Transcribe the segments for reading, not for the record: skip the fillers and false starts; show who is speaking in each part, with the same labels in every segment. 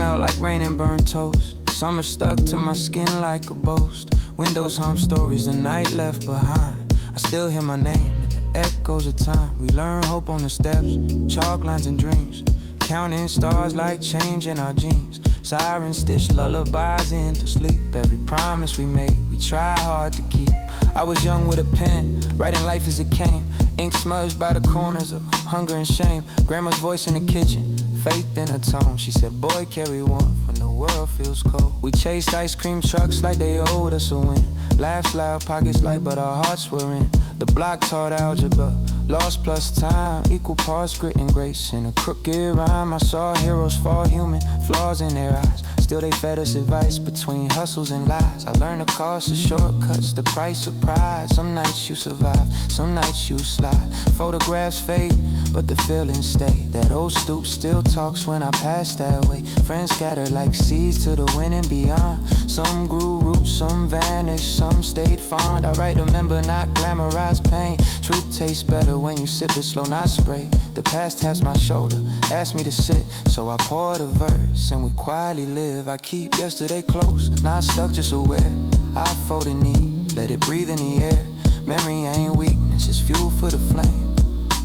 Speaker 1: smell like rain and burnt toast. Summer stuck to my skin like a boast. Windows hum stories the night left behind. I still hear my name, echoes of time. We learn hope on the steps, chalk lines and dreams. Counting stars like change in our jeans. Sirens stitch lullabies into sleep. Every promise we made, we try hard to keep. I was young with a pen, writing life as it came. Ink smudged by the corners of hunger and shame. Grandma's voice in the kitchen, faith in her tone. She said, boy, carry warmth when the world feels cold. We chased ice cream trucks like they owed us a win. Laughs loud, pockets light, but our hearts were in. The block taught algebra, lost plus time equal parts grit and grace. In a crooked rhyme, I saw heroes fall human, flaws in their eyes. Still they fed us advice between hustles and lies. I learned the cost of shortcuts, the price of pride. Some nights you survive, some nights you slide. Photographs fade, but the feelings stay. That old stoop still talks when I pass that way. Friends scatter like seeds to the wind and beyond. Some grew roots, some vanished, some stayed fond. I write remember, not glamorize pain. Truth tastes better when you sip it slow, not spray. The past taps my shoulder, asked me to sit, so I poured a verse and we quietly live. I keep yesterday close, not stuck, just aware. I fold a knee, let it breathe in the air. Memory ain't weakness, it's fuel for the flame.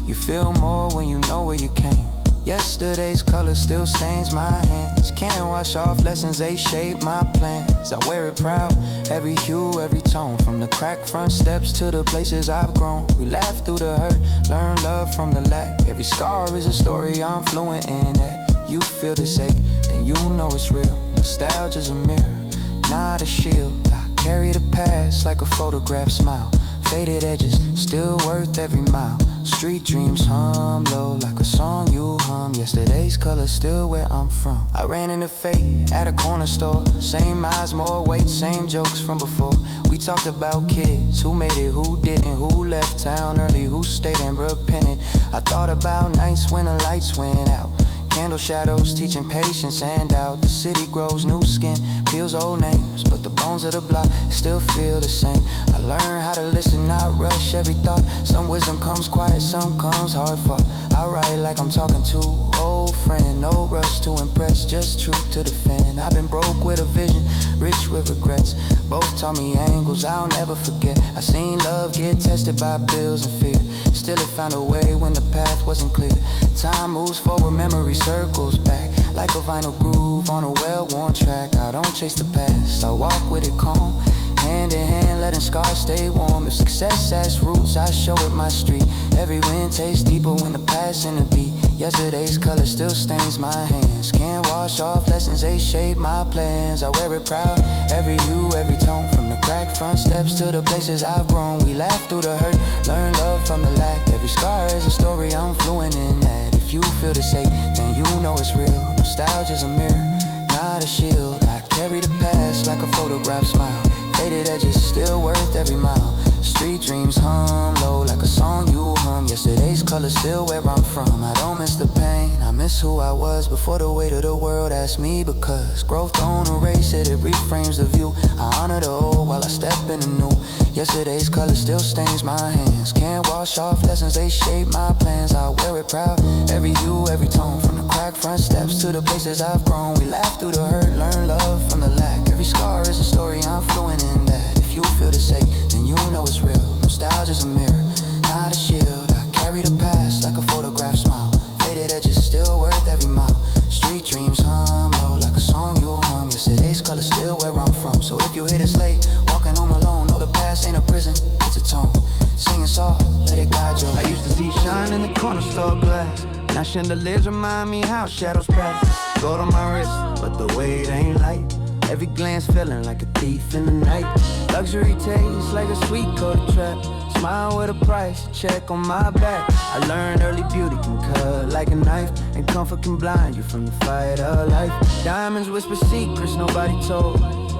Speaker 1: You feel more when you know where you came. Yesterday's color still stains my hands. Can't wash off lessons, they shape my plans. I wear it proud, every hue, every tone. From the cracked front steps to the places I've grown. We laugh through the hurt, learn love from the lack. Every scar is a story I'm fluent in that. You feel this ache, and you know it's real. Nostalgia's a mirror, not a shield. I carry the past like a photograph smile. Faded edges, still worth every mile. Street dreams hum low like a song you hum. Yesterday's color still where I'm from. I ran into fate at a corner store. Same eyes, more weight, same jokes from before. We talked about kids, who made it, who didn't, who left town early, who stayed and repented. I thought about nights when the lights went out. Candle shadows teaching patience and out. The city grows new skin, peels old names, but the bones of the block still feel the same. I learned how to listen, not rush every thought. Some wisdom comes quiet, some comes hard fought. I write like I'm talking to old friend. No rush to impress, just truth to defend. I've been broke with a vision, rich with regrets. Both taught me angles I'll never forget. I seen love get tested by bills and fear. Still it found a way when the path wasn't clear. Time moves forward, memory circles back like a vinyl groove on a well-worn track. I don't chase the past, I walk with it calm. Hand in hand, letting scars stay warm. If success has roots, I show it my street. Every wind tastes deeper when the past in the beat. Yesterday's color still stains my hands. Can't wash off lessons, they shape my plans. I wear it proud, every hue, every tone. From the cracked front steps to the places I've grown. We laugh through the hurt, learn love from the lack. Every scar is a story I'm fluent in that. If you feel the ache, then you know it's real. Nostalgia's a mirror, not a shield. I carry the past like a photograph smile. Faded edges still worth every mile. Street dreams hum low like a song you hum. Yesterday's color still where I'm from. I don't miss the pain, I miss who I was before the weight of the world asked me. Because growth don't erase it, it reframes the view. I honor the old while I step in the new. Yesterday's color still stains my hands. Can't wash off lessons, they shape my plans. I wear it proud, every hue, every tone. From the cracked front steps to the places I've grown. We laugh through the hurt, learn love from the lack. Every scar is a story I'm fluent in that. If you feel the ache, then you know it's real. Nostalgia's a mirror, not a shield. I carry the past like a photograph smile. Faded edges still worth every mile. Street dreams hum low like a song you hum. Yesterday's color still where I'm from. So if you hit us late, walking home alone, know the past ain't a prison, it's a tone. Sing a song, let it guide you. I used to see shine in the corner store glass. Now chandeliers remind me how shadows pass. Gold on my wrist, but the weight ain't light. Every glance feeling like a thief in the night. Luxury tastes like a sweet coated trap. Smile with a price, check on my back. I learned early beauty can cut like a knife, and comfort can blind you from the fight of life. Diamonds whisper secrets nobody told.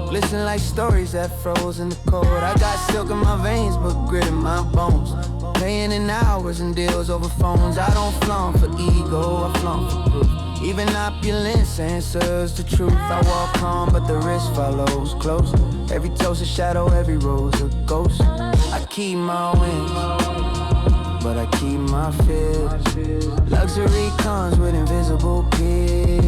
Speaker 1: Glisten like stories that froze in the cold. I got silk in my veins, but grit in my bones. Paying in hours and deals over phones. I don't flaunt for ego, I flaunt for proof. Even opulence answers the truth. I walk calm, but the wrist follows close. Every toast a shadow, every rose a ghost. I keep my wings, but I keep my fears. Luxury comes with invisible peers.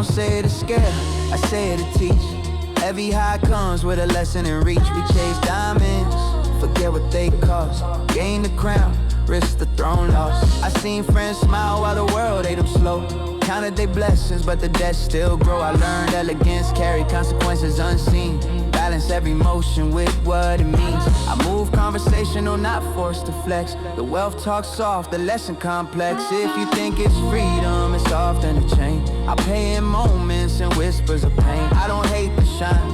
Speaker 1: don't say it to scare, I say it to teach. Every high comes with a lesson in reach. We chase diamonds, forget what they cost. Gain the crown, risk the throne lost. I seen friends smile while the world ate them slow. Counted their blessings, but the debt still grow. I learned elegance carry consequences unseen. Balance every motion with what it means. I move conversational, not forced to flex. The wealth talks soft, the lesson complex. If you think it's freedom, it's often a chain. I pay in moments and whispers of pain. I don't hate the shine,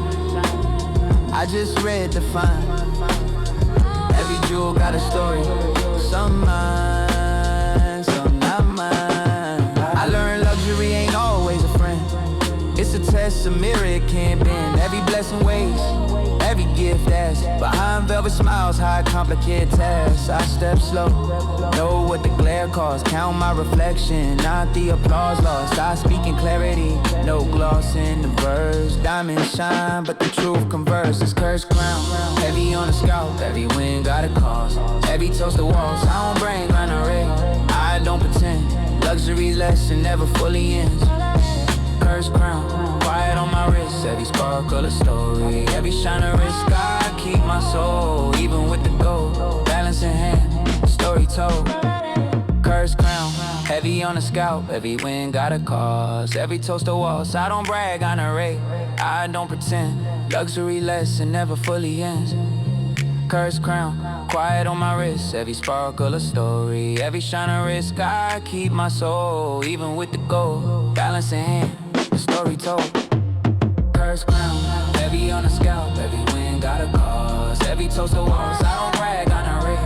Speaker 1: I just read the fine. Every jewel got a story, some mine, some not mine. I learned luxury ain't always a friend. It's a test, a mirror it can't bend. Every blessing waits, every gift asks. Behind velvet smiles, hide complicated tasks. I step slow, know what the glare costs. Count my reflection, not the applause lost. I speak in clarity, no gloss in the verse. Diamonds shine, but the truth converse. It's cursed crown, heavy on the scalp. Every win got a cause. Every toast to walls, I don't bring honorary. I don't pretend, luxury lesson never fully ends. Cursed crown, quiet on my wrist. Every sparkle a story, every shine a risk. I keep my soul, even with the gold. Balance in hand, story told. Cursed crown, heavy on the scalp. Every win got a cause. Every toast a waltz, I don't brag, honorary. I don't pretend, luxury lesson never fully ends. Cursed crown, quiet on my wrist. Every sparkle a story, every shine a risk. I keep my soul, even with the gold. Balance in hand, the story told. Cursed crown, heavy on the scalp. Every win got a cause. Every toast a waltz, I don't brag, honorary.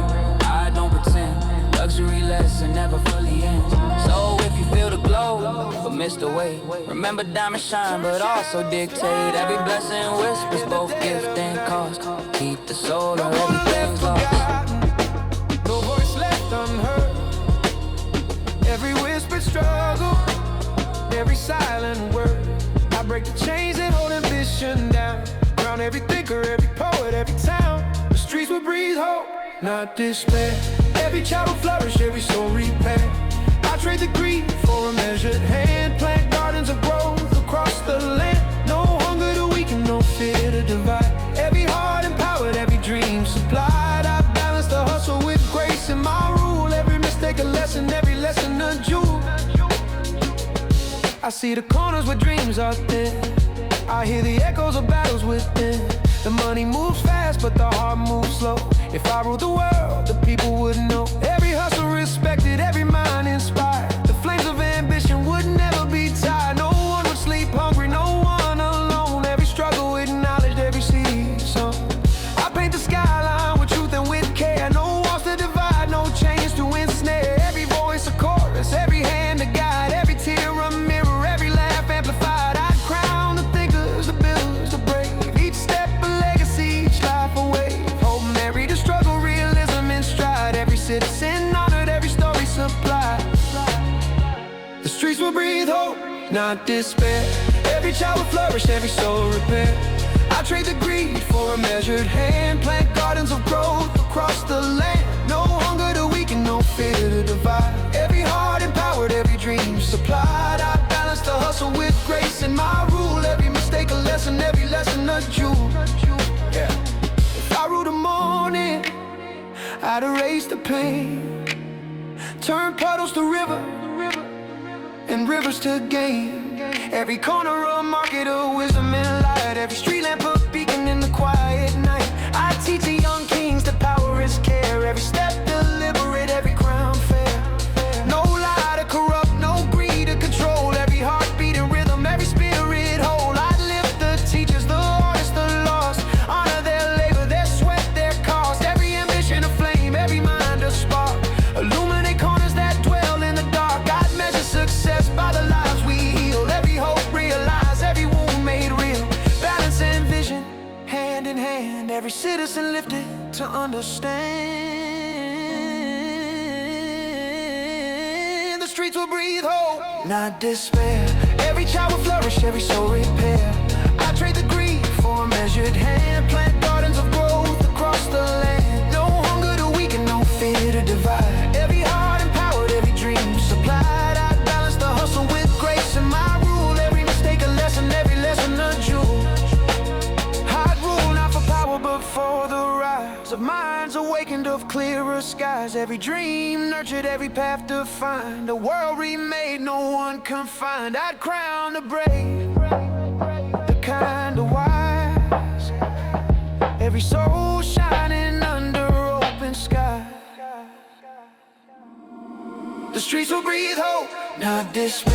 Speaker 1: I don't pretend, luxury lesson never fully ends. So if you feel the glow, but miss the way, remember diamonds shine, but also dictate. Every blessing whispers, both gift and cost. Keep the soul or everything's lost.
Speaker 2: No voice left unheard. Every whispered struggle, every silent word. I break the chains that hold ambition down. Crown every thinker, every poet, every town. The streets will breathe hope, not despair. Every child will flourish, every soul repair. I trade the greed for a measured hand. Plant gardens of growth across the land. No hunger to weaken, no fear to divide. Every heart empowered, every dream supplied. I balance the hustle with grace in my rule. Every mistake a lesson, every lesson a jewel. I see the corners where dreams are thin. I hear the echoes of battles within. The money moves fast, but the heart moves slow. If I ruled the world, the people would know. Every hustle respected, every mind inspired. The flames of ambition would never be tired. No one would sleep hungry, no one alone. Every struggle acknowledged, every seed sown. I paint the skyline with truth and with care. No walls to divide, no chains to ensnare. Every voice a chorus, every hand a guide. Every tear a mirror, every laugh amplified. I crown the thinkers, the builders, the brave. Each step a legacy, each life a wave. Hope married to struggle, realism in stride. Every citizen honored, every story supplied. The streets will breathe hope, not despair. Every child will flourish, every soul repair. I trade the greed for a measured hand. Plant gardens of growth across the land. No hunger to weaken, no fear to divide. Every heart empowered, every dream supplied. I balance the hustle with grace in my rule. Every mistake a lesson, every lesson a jewel. Yeah. If I rule the morning, I'd erase the pain. Turn puddles to river, and rivers to gain. Every corner a market of wisdom and light. Every street lamp a beacon in the quiet night. I teach the young kings that power is care. Every step deliberate, every crown fair. No lie to corrupt, no greed to control. Every heartbeat and rhythm, every spirit whole. I lift the teachers, the artists, the lost. Honor their labor, their sweat, their cost. Every ambition a flame, every mind a spark. Illuminate corners that dwell in the dark. God measure success by the lives we heal. Every hope realized, every wound made real. Balance and vision, hand in hand. Every citizen lifted to understand. The streets will breathe hope, not despair. Every child will flourish, every soul repair. I trade the greed for a measured hand. Plant gardens of growth across the land. No hunger to weaken, no fear to divide. Every heart empowered, every dream supplied. I balance the hustle with grace in my rule. Every thoughts of minds awakened of clearer skies. Every dream nurtured, every path defined. A world remade, no one confined. I'd crown the brave, the kind of wise. Every soul shining under open sky. The streets will breathe hope, not despair.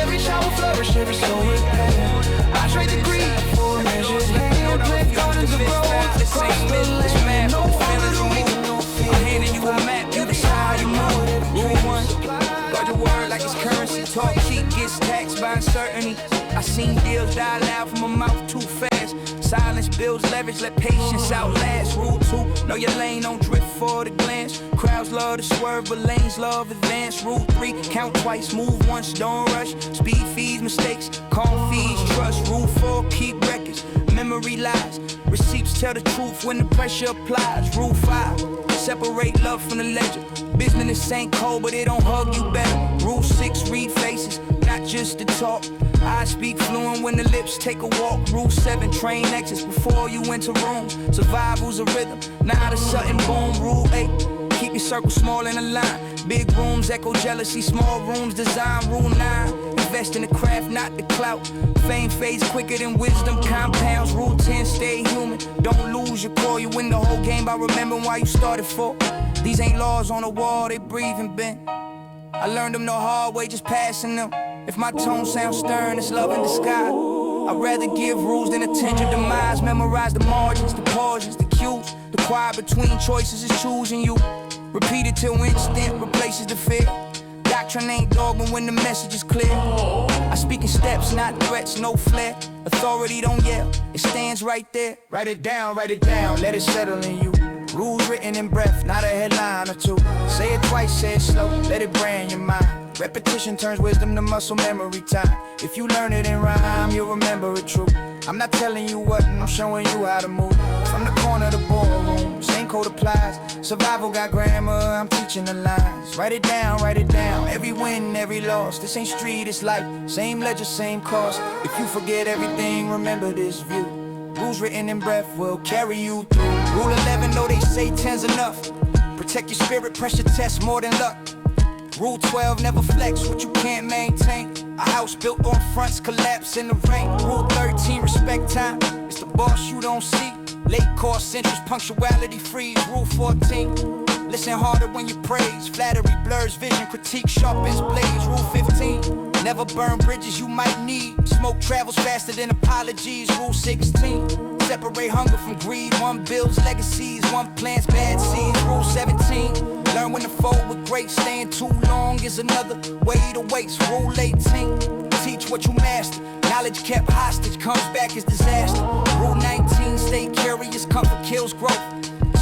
Speaker 2: Every child will flourish, every soul repair. I trade the greed for a measured hand. Plant gardens of growth across the land. No feelings will make no fear.
Speaker 3: I'm handing you a map, you decide how you move. Rule one, guard your word like it's currency. Talk cheap, gets taxed by uncertainty. I seen deals die loud from my mouth too fast. Silence builds leverage, let patience outlast. Rule 2, know your lane, don't drift for the glance. Crowds love to swerve, but lanes love advance. Rule 3, count twice, move once, don't rush. Speed feeds mistakes, calm feeds trust. Rule 4, keep records, memory lies. Receipts tell the truth when the pressure applies. Rule 5, separate love from the ledger. Business ain't cold, but it don't hug you better. Rule 6, read faces, not just the talk. I speak fluent when the lips take a walk. Rule 7, train exits before you enter room. Survival's a rhythm, not a sudden boom. Rule 8, keep your circle small and aligned. Big rooms echo jealousy, small rooms design. Rule 9, invest in the craft, not the clout. Fame fades quicker than wisdom compounds. Rule 10, stay human, don't lose your core. You win the whole game by remembering why you started for. These ain't laws on the wall, they breathe and bend. I learned them the hard way, just passing them. If my tone sounds stern, it's love in the sky. I'd rather give rules than attend your demise. Memorize the margins, the pauses, the cues. The quiet between choices is choosing you. Repeat it till instant replaces the fear. Doctrine ain't dogma when the message is clear. I speak in steps, not threats, no flair. Authority don't yell, it stands right there. Write it down, let it settle in you. Rules written in breath, not a headline or two. Say it twice, say it slow, let it brand your mind. Repetition turns wisdom to muscle memory time. If you learn it in rhyme, you'll remember it true. I'm not telling you what, I'm showing you how to move. From the corner of the boardroom, same code applies. Survival got grammar, I'm teaching the lines. Write it down, every win, every loss. This ain't street, it's life, same ledger, same cost. If you forget everything, remember this view. Rules written in breath will carry you through. Rule 11, though they say 10's enough. Protect your spirit, pressure test more than luck. Rule 12, never flex what you can't maintain. A house built on fronts collapse in the rain. Rule 13, respect time, it's the boss you don't see. Late course interest, punctuality freeze. Rule 14, listen harder when you praise. Flattery blurs vision, critique sharpens blades. Rule 15, never burn bridges you might need. Smoke travels faster than apologies. Rule 16, separate hunger from greed. One builds legacies, one plants bad seeds. Rule 17, learn when to fold with grace. Staying too long is another way to waste. Rule 18, teach what you master. Knowledge kept hostage comes back as disaster. Rule 19, stay curious, comfort kills growth.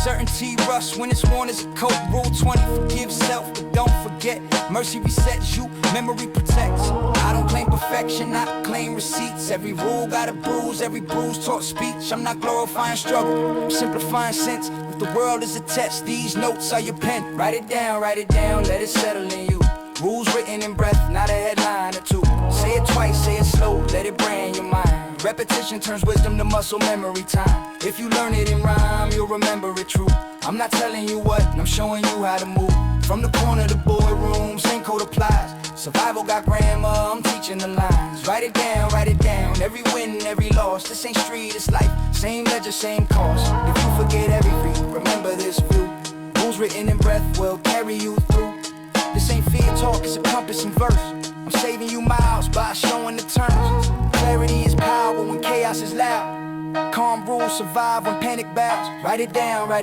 Speaker 3: Certainty rusts when it's worn as a coat. Rule 20, forgive self, but don't forget. Mercy resets you, memory protects. I don't claim perfection, I claim receipts. Every rule got a bruise, every bruise taught speech. I'm not glorifying struggle, I'm simplifying sense. If the world is a test, these notes are your pen. Write it down, let it settle in you. Rules written in breath, not a headline or two. Say it twice, say it slow, let it brand your mind. Repetition turns wisdom to muscle memory time. If you learn it in rhyme, you'll remember it true. I'm not telling you what, I'm showing you how to move. From the corner to the boardroom, same code applies. Survival got grammar, I'm teaching the lines. Write it down, every win, every loss. This ain't street, it's life, same ledger, same cost. If you forget everything, remember this view. Rules written in breath will carry you through. This ain't fear talk, it's a compass and verse. I'm saving you miles by showing the terms. Clarity is power when chaos is loud. Calm rules survive when panic bows. Write it down, let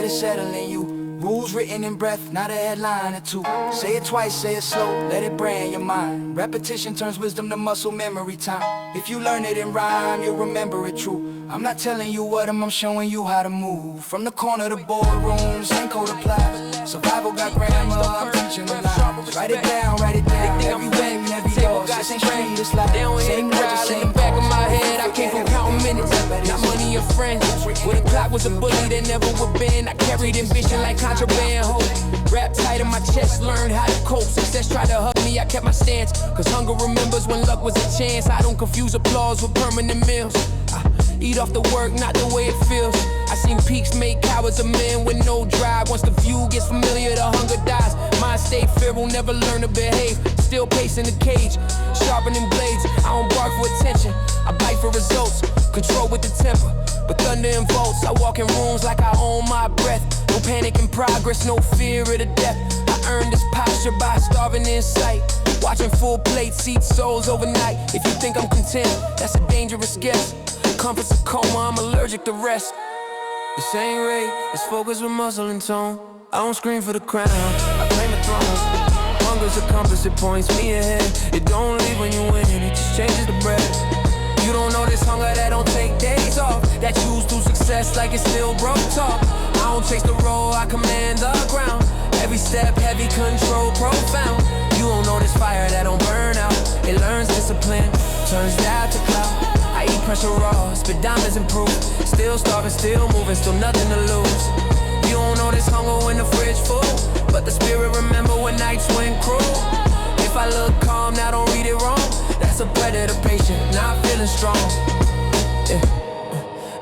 Speaker 3: it settle in you. Rules written in breath, not a headline or two. Say it twice, say it slow, let it brand your mind. Repetition turns wisdom to muscle memory time. If you learn it in rhyme, you'll remember it true. I'm not telling you what I'm showing you how to move. From the corner to boardroom, same code applies. Survival got grammar, I'm teaching the lines. Write it down, every win, every loss. This ain't street, it's like same ledger, same back of my head. I came from counting minutes, not money or friends. When the clock was a bully, there never would been. I carried ambition like contraband hope. Wrapped tight in my chest, learned how to cope. Success tried to hug me, I kept my stance. Cause hunger remembers when luck was a chance. I don't confuse applause with permanent meals. Eat off the work, not the way it feels. I seen peaks make cowards of men with no drive. Once the view gets familiar, the hunger dies. Mind state, fear will never learn to behave. Still pacing the cage, sharpening blades. I don't bark for attention, I bite for results. Control with the temper, but thunder and volts. I walk in rooms like I own my breath. No panic in progress, no fear of the death. I earned this posture by starving in sight. Watching full plate, seat souls overnight. If you think I'm content, that's a dangerous guess. Comfort's a coma, I'm allergic to rest. This ain't rape, it's focus with muscle and tone. I don't scream for the crown, I claim the throne. Hunger's a compass, it points me ahead. It don't leave when you win, it just changes the bread. You don't know this hunger that don't take days off. That choose to success like it's still broke talk. I don't chase the road, I command the ground. Every step, heavy control, profound. You don't know this fire that don't burn out. It learns discipline, turns doubt to cloud. I eat pressure raw, spit diamonds and proof. Still starving, still moving, still nothing to lose. You don't know this hunger when the fridge full, but the spirit remember when nights went cruel. If I look calm, now don't read it wrong. That's a predator patient, not feeling strong. Yeah.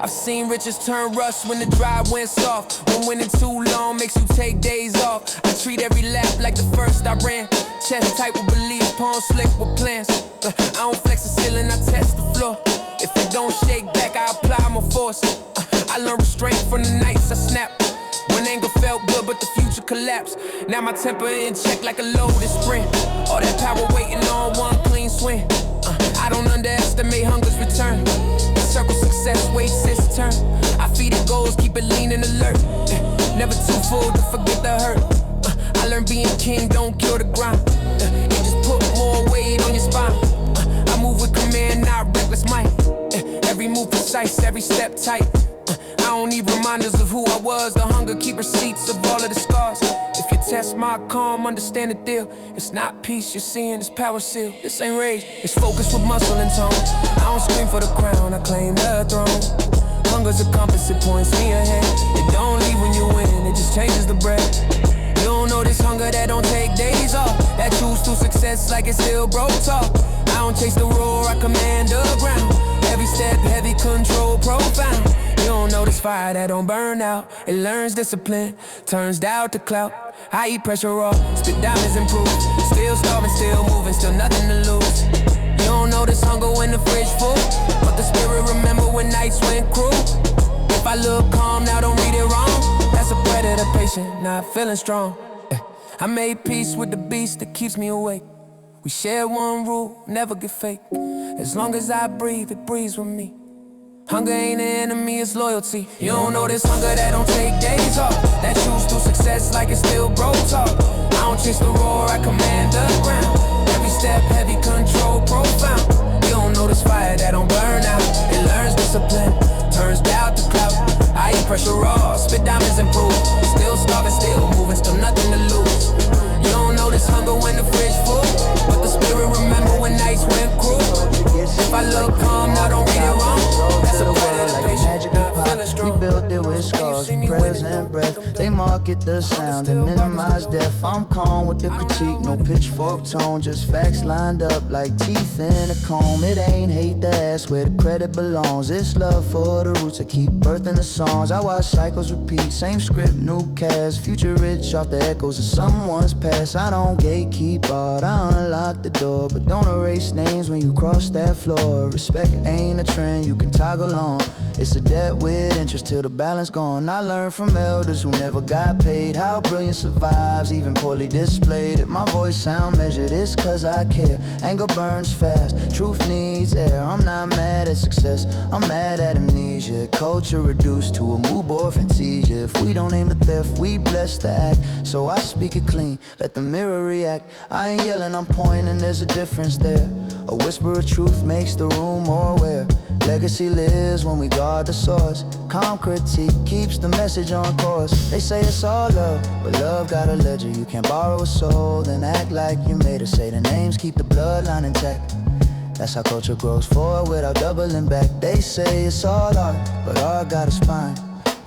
Speaker 3: I've seen riches turn rust when the drive went soft. When winning too long makes you take days off. I treat every lap like the first I ran. Chest tight with belief, palm slick with plans. I don't flex the ceiling, I test the floor. If it don't shake back, I apply more force. I learn restraint from the nights I snap. When anger felt good, but the future collapsed. Now my temper in check like a loaded sprint. All that power waiting on one clean swing. I don't underestimate hunger's return. Circle success, waits its turn. I feed it goals, keep it lean and alert. Never too full to forget the hurt. I learned being king don't cure the grind. It just put more weight on your spine. I move with command, not reckless might. Every move precise, every step tight. I don't need reminders of who I was. The hunger keep receipts of all of the scars. If you test my calm, understand the deal. It's not peace you're seeing, it's power seal. This ain't rage, it's focus with muscle and tone. I don't scream for the crown, I claim the throne. Hunger's a compass, it points me ahead. It don't leave when you win, it just changes the bread. You don't know this hunger that don't take days off. That choose to success like it's still broke talk. I don't chase the roar, I command the ground. Every step, heavy control, profound. You don't know this fire that don't burn out. It learns discipline, turns doubt to clout. I eat pressure raw, spit diamonds and proof. Still starving, still moving, still nothing to lose. You don't know this hunger when the fridge full, but the spirit remember when nights went cruel. If I look calm, now don't read it wrong. That's a predator patient, not feeling strong. I made peace with the beast that keeps me awake. We share one rule, never get fake. As long as I breathe, it breathes with me. Hunger ain't an enemy, it's loyalty. You don't know this hunger that don't take days off. That choose to success like it's still broke talk. I don't chase the roar, I command the ground. Every step, heavy control, profound. You don't know this fire that don't burn out. It learns discipline, turns doubt to clout. I eat pressure raw, spit diamonds and proof. Still starving, still moving, still nothing to lose. You don't know this hunger when the fridge full, but the spirit remember when nights went cruel. If I look calm, now don't read it wrong. That's a predator patient, not feeling strong.
Speaker 4: We built it with scars, prayers and breath. They market the sound and minimize death. I'm calm with the critique, no pitchfork tone. Just facts lined up like teeth in a comb. It ain't hate to ask where the credit belongs. It's love for the roots that keep birthing the songs. I watch cycles repeat, same script, new cast. Future rich off the echoes of someone's past. I don't gatekeep art, I unlock the door, but don't erase names when you cross that floor. Respect ain't a trend you can toggle on. It's a debt with interest till the balance gone. I learned from elders who never got paid how brilliance survives, even poorly displayed. If my voice sound measured, it's cause I care. Anger burns fast, truth needs air. I'm not mad at success, I'm mad at amnesia. Culture reduced to a mood board fantasia. If we don't aim the theft, we bless the act. So I speak it clean, let the mirror react. I ain't yelling, I'm pointing, there's a difference there. A whisper of truth makes the room more aware. Legacy lives when we guard the source. Calm critique keeps the message on course. They say it's all love, but love got a ledger. You can't borrow a soul, then act like you made her. Say the names, keep the bloodline intact. That's how culture grows forward without doubling back. They say it's all art, but art got a spine.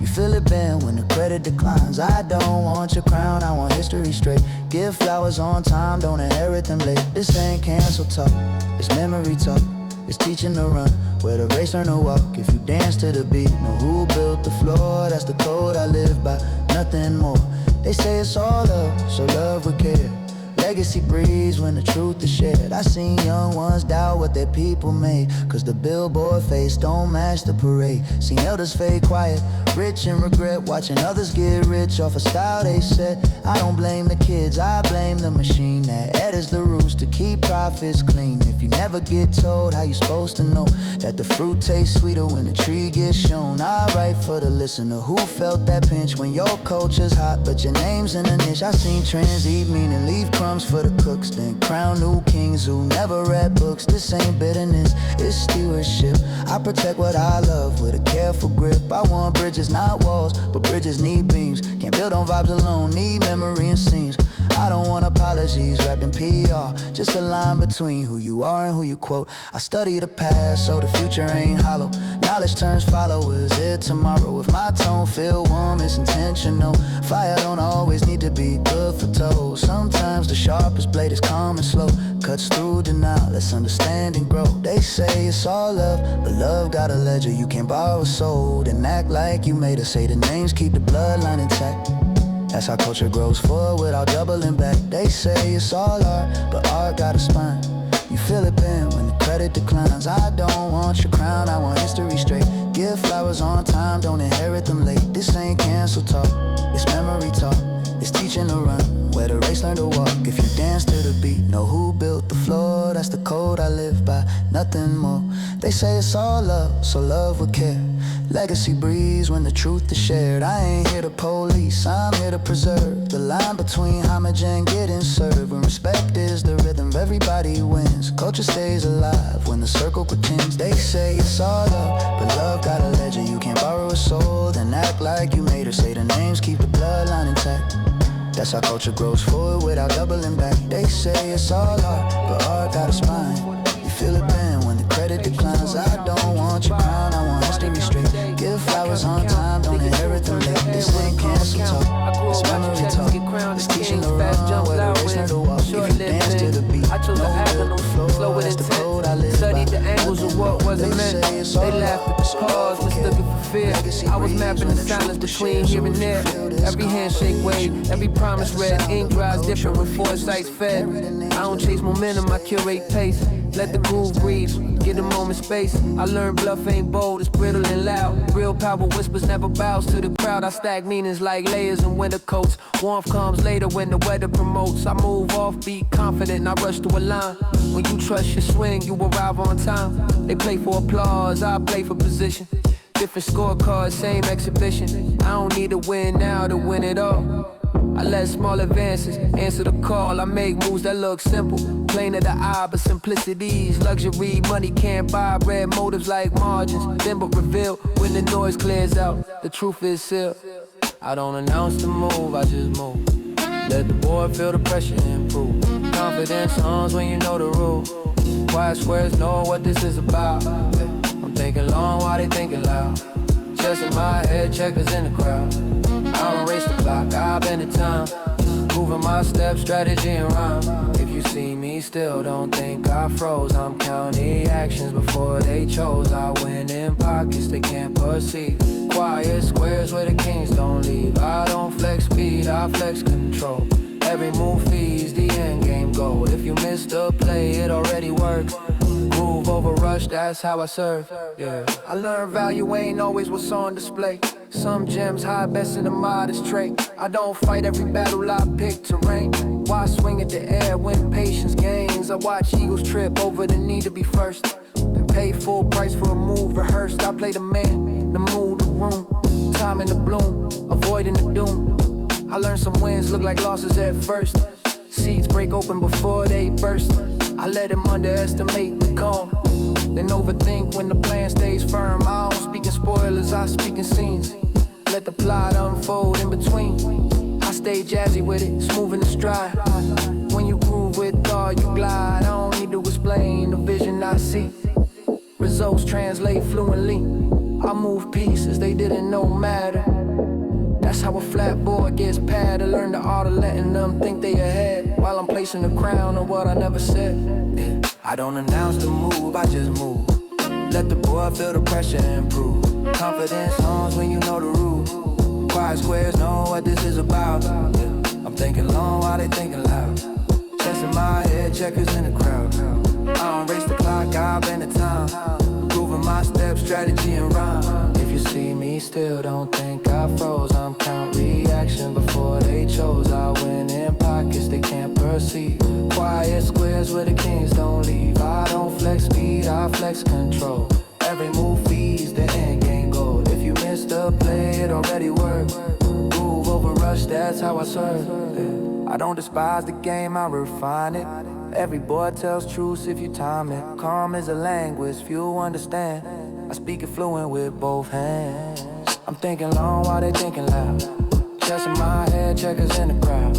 Speaker 4: You feel it bend when the credit declines. I don't want your crown, I want history straight. Give flowers on time, don't inherit them late. This ain't cancel talk, it's memory talk. it's teaching to run. Where the race learn to walk, if you dance to the beat. Know who built the floor, that's the code I live by, nothing more. They say it's all love, so love with care. Legacy breathes when the truth is shared. I seen young ones doubt what their people made, cause the billboard face don't match the parade. Seen elders fade quiet, rich in regret, watching others get rich off a style they set. I don't blame the kids, I blame the machine that edits the rules to keep profits clean. If you never get told, how you supposed to know that the fruit tastes sweeter when the tree gets shown? I write for the listener who felt that pinch when your culture's hot but your name's in the niche. I seen trends eat meaning, leave crumbs for the cooks, then crown new kings who never read books. This ain't bitterness, it's stewardship. I protect what I love with a careful grip. I want bridges, not walls, but bridges need beams. Can't build on vibes alone, need memory and scenes. I don't want apologies wrapped in PR, just a line between who you are and who you quote. I study the past so the future ain't hollow. Knowledge turns followers here tomorrow. If my tone feel warm, it's intentional. Fire don't always need to be good for toes. Sometimes the sharpest blade is calm and slow, cuts through denial, let's understand and grow. They say it's all love, but love got a ledger you can't borrow a soul. Then act like you made us, say the names, keep the bloodline intact. That's how culture grows forward without doubling back. They say it's all art, but art got a spine. You feel it bend when the credit declines. I don't want your crown, I want history straight. Give flowers on time, don't inherit them late. This ain't cancel talk, it's memory talk. It's teaching to run, where the race learn to walk. If you dance to the beat, know who built the floor, that's the code I live by, nothing more. They say it's all love, so love with care. Legacy breathes when the truth is shared. I ain't here to police, I'm here to preserve the line between homage and getting served. When respect is the rhythm, everybody wins. Culture stays alive when the circle pretends. They say it's all love, but love got a ledger you can't borrow a soul. Then act like you made her, say the names, keep the bloodline intact. That's how culture grows forward without doubling back. They say it's all art, but art got a spine. You feel it bend when the credit declines. I don't want your crown, I want history straight. Give flowers on time, don't inherit them late. This ain't cancel talk, it's memory talk. It's teaching the run, where the race learn to walk. If you dance to the beat,
Speaker 2: I chose the avenue, slow with intent. Studied the angles of what wasn't meant. They laughed at the pause, mistook it for fear. I was mapping the silence between here and there. Every handshake wave, every promise read. Ink dries different when foresight's fed. I don't chase momentum, I curate pace. Let the groove breathe, get a moment space. I learned bluff ain't bold, it's brittle and loud. Real power whispers never bows to the crowd. I stack meanings like layers in winter coats. Warmth comes later when the weather promotes. I move off beat, confident, I rush to a line. When you trust your swing, you arrive on time. They play for applause, I play for position. Different scorecards, same exhibition. I don't need to win now to win it all. I let small advances answer the call. I make moves that look simple, plain to the eye, but simplicity's luxury. Money can't buy red motives like margins. Then but reveal when the noise clears out. The truth is sealed. I don't announce the move, I just move. Let the board feel the pressure and improve. Confidence songs when you know the rules. Quiet squares know what this is about. I'm thinking long while they thinking loud. Chest in my head, checkers in the crowd. I don't race the clock, I bend the time. Moving my steps, strategy and rhyme. If you see me still, don't think I froze. I'm counting actions before they chose. I win in pockets they can't perceive. Quiet squares where the kings don't leave. I don't flex speed, I flex control. Every move feeds the end game goal. If you miss the play, it already works. Groove over rush, that's how I serve. Yeah. I learned value ain't always what's on display. Some gems hide best in the modest trait. I don't fight every battle, I pick terrain. Why swing at the air when patience gains? I watch eagles trip over the need to be first. Pay full price for a move rehearsed. I play the man, the mood, the room. Time in the bloom, avoiding the doom. I learned some wins look like losses at first. Seeds break open before they burst. I let them underestimate the calm. Then overthink when the plan stays firm. I don't speak in spoilers, I speak in scenes. Let the plot unfold in between. I stay jazzy with it, smooth in the stride. When you groove with thought, you glide. I don't need to explain the vision I see. Results translate fluently. I move pieces they didn't know matter. That's how a flat board gets padded. Learn the art of letting them think they ahead, while I'm placing the crown on what I never said.
Speaker 3: I don't announce the move, I just move. Let the boy feel the pressure and improve. Confidence songs when you know the rules. Quiet squares know what this is about. Yeah. I'm thinking long while they thinking loud. Chest in my head, checkers in the crowd. I don't race the clock, I bend the time. Proving my steps, strategy and rhyme. If you see me still, don't think I froze. I'm count reaction before they chose. I win in pockets they can't perceive. Quiet squares where the kings don't leave. I don't flex speed, I flex control. Every move feeds the end game goal. If you missed the play, it already worked. Move over rush, that's how I serve. Yeah. I don't despise the game, I refine it. Every boy tells truths if you time it. Calm is a language few understand. I speak it fluent with both hands. I'm thinking long while they thinking loud. Chest in my head, checkers in the crowd.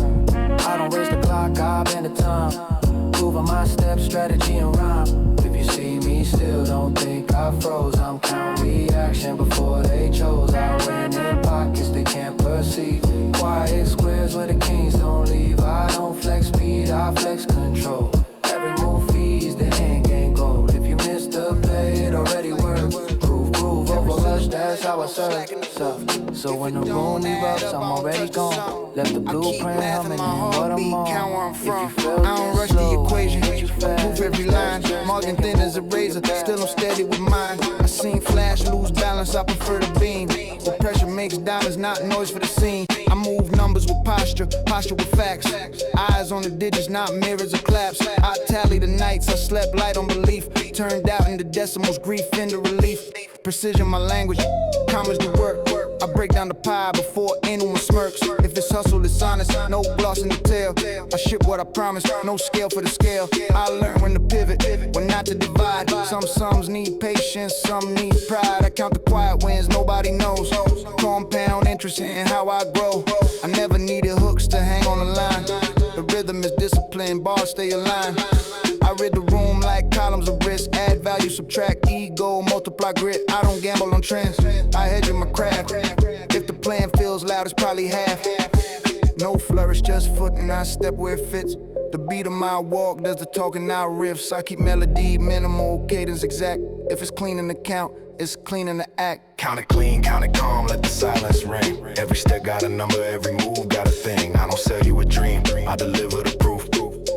Speaker 3: I don't race the clock, I bend the time. Proving my steps, strategy and rhyme. If you see me still, don't think I froze. I'm count reaction before they chose. I win in pockets they can't perceive. Quiet squares where the kings don't leave. I don't flex speed, I flex control. Every move feeds the end game goal. If you missed the play, it already worked. Groove over rush, that's how I serve. So when the room erupts, I'm already gone. Left the blueprint humming in what I'm on.
Speaker 5: Count where I'm from. I don't rush the equation. Move every line. Marking thin as a razor. Still I'm steady with mine. I seen flash, lose balance. I prefer the beam. The pressure makes diamonds, not noise for the scene. I move numbers with posture with facts. Eyes on the digits, not mirrors or claps. I tally the nights. I slept light on belief. Turned out into decimals, grief into relief. Precision my language, commas the work. I break down the pie before anyone smirks. If it's hustle, it's honest, no gloss in the tail. I ship what I promise, no scale for the scale. I learn when to pivot, when not to divide. Some sums need patience, some need pride. I count the quiet wins, nobody knows. Compound interest in how I grow. I never needed hooks to hang on the line. The rhythm is discipline, bars stay aligned. I read the room like columns of risk. Add value, subtract ego, multiply grit. I don't gamble on trends, I hedge in my craft. If the plan feels loud, it's probably half. No flourish, just foot and I step where it fits. The beat of my walk does the talking out riffs. I keep melody minimal, cadence exact. If it's clean in the count, it's clean in the act.
Speaker 6: Count it clean, count it calm, let the silence ring. Every step got a number, every move got a thing. I don't sell you a dream, I deliver the proof.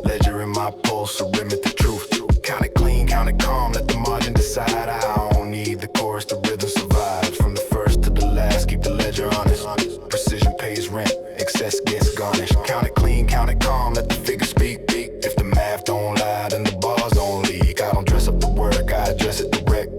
Speaker 6: Ledger in my pulse, so remit the truth. Count it clean, count it calm, let the margin decide. I don't need the chorus, the rhythm survives. From the first to the last, keep the ledger honest. Precision pays rent, excess gets garnished. Count it clean, count it calm, let the figures speak. If the math don't lie, then the bars don't leak. I don't dress up the work, I address it direct.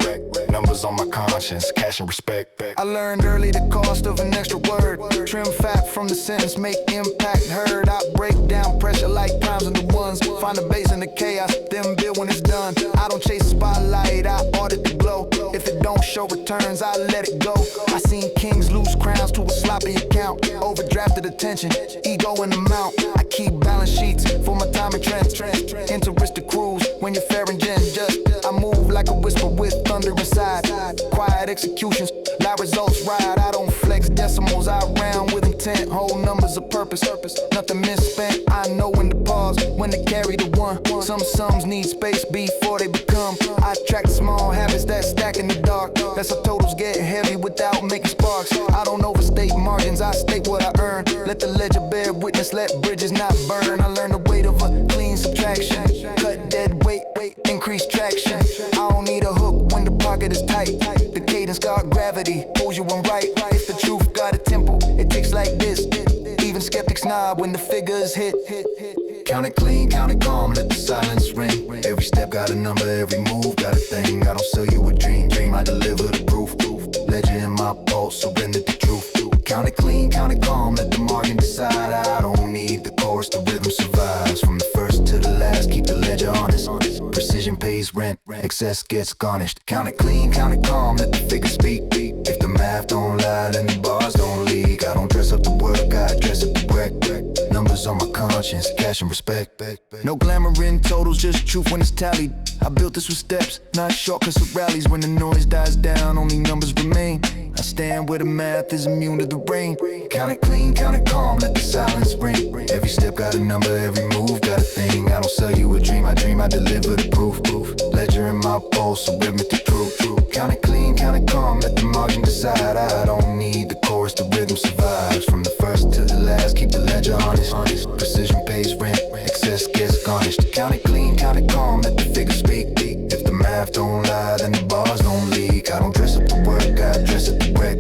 Speaker 6: Numbers on my conscience, cash and respect.
Speaker 5: I learned early the cost of an extra word. Trim fat from the sentence, make impact heard. I break down pressure like primes and the ones. Find the base in the chaos, then build when it's done. I don't chase the spotlight, I audit the glow. If it don't show returns, I let it go. I seen kings lose crowns to a sloppy account. Overdrafted attention, ego in the mount. I keep balance sheets for my time and trend. Interest the cruise when you're fair and gen. Just I move like a whisper with thunder inside. Quiet executions, loud results ride. I don't flex decimals, I round with intent. Whole numbers of purpose, nothing misspent. I know when to pause, when to carry the one. Some sums need space before they become. I track the small habits that stack in the dark. That's how totals get heavy without making sparks. I don't overstate margins, I state what I earn. Let the ledger bear witness, let bridges not burn. I learned the weight of a clean subtraction. Cut dead weight, increase traction. I don't need a hook when the pocket is tight. The cadence got gravity, pulls you in right. If the truth got a tempo, it ticks like this. Even skeptics nod when the figures hit.
Speaker 6: Count it clean, count it calm, let the silence ring. Every step got a number, every move got a thing. I don't sell you a dream, I deliver the proof. Ledger in my pulse, surrender the truth. Count it clean, count it calm, let the margin decide. I don't need the chorus, the rhythm survives. From the first to the last, keep the ledger honest. Precision pays rent, excess gets garnished. Count it clean, count it calm, let the figures speak. If the math don't lie, then the bars don't leak. I don't dress up the work, I dress up the wreck. Numbers on my conscience, cash and respect.
Speaker 5: No glamour in totals, just truth when it's tallied. I built this with steps, not shortcuts or rallies. When the noise dies down, only numbers remain. I
Speaker 6: stand where the math is immune to the rain. Count it clean, count it calm, let the silence ring. Every step got a number, every move got a thing. I don't sell you a dream, I deliver the proof. Ledger in my pulse, so rhythmic the truth. Count it clean, count it calm, let the margin decide. I don't need the chorus, the rhythm survives. From the first to the last, keep the ledger honest. Precision pays rent, excess gets garnished. Count it clean, count it calm, let the figures speak. If the math don't lie, then the bars don't leak. I don't dress up the work, I dress up the wreck.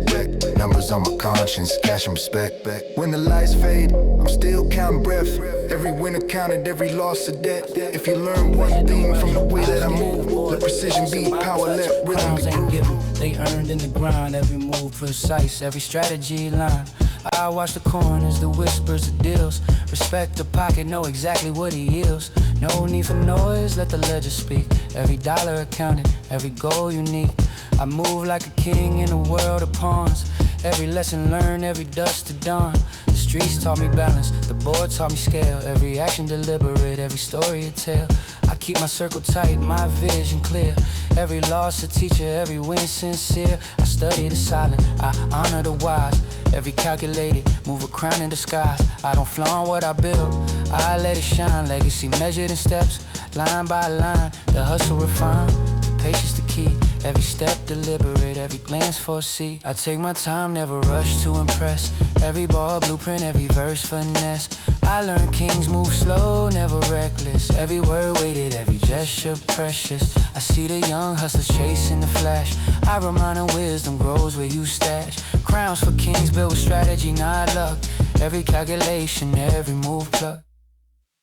Speaker 6: Numbers on my conscience, cash and respect. When the lights fade, I'm still counting breath. Every winner counted, every loss a debt. If you learn one thing from the way that I move, let precision be power, let rhythm be
Speaker 1: ain't given, they earned in the grind. Every move precise, every strategy line. I watch the corners, the whispers, the deals. Respect the pocket, know exactly what he yields. No need for noise, let the ledger speak. Every dollar accounted, every goal unique. I move like a king in a world of pawns. Every lesson learned, every dust to dawn. The streets taught me balance, the board taught me scale. Every action deliberate, every story a tale. I keep my circle tight, my vision clear. Every loss a teacher, every win sincere. I study the silent, I honor the wise. Every calculated, move a crown in the skies. I don't flaunt what I build, I let it shine. Legacy measured in steps, line by line. The hustle refined, patience the key. Every step deliberate, every glance foresee. I take my time, never rush to impress. Every bar blueprint, every verse finesse. I learned kings move slow, never reckless. Every word weighted, every gesture precious. I see the young hustlers chasing the flash. I remind them wisdom grows where you stash. Crowns for kings built with strategy, not luck. Every calculation, every move plucked.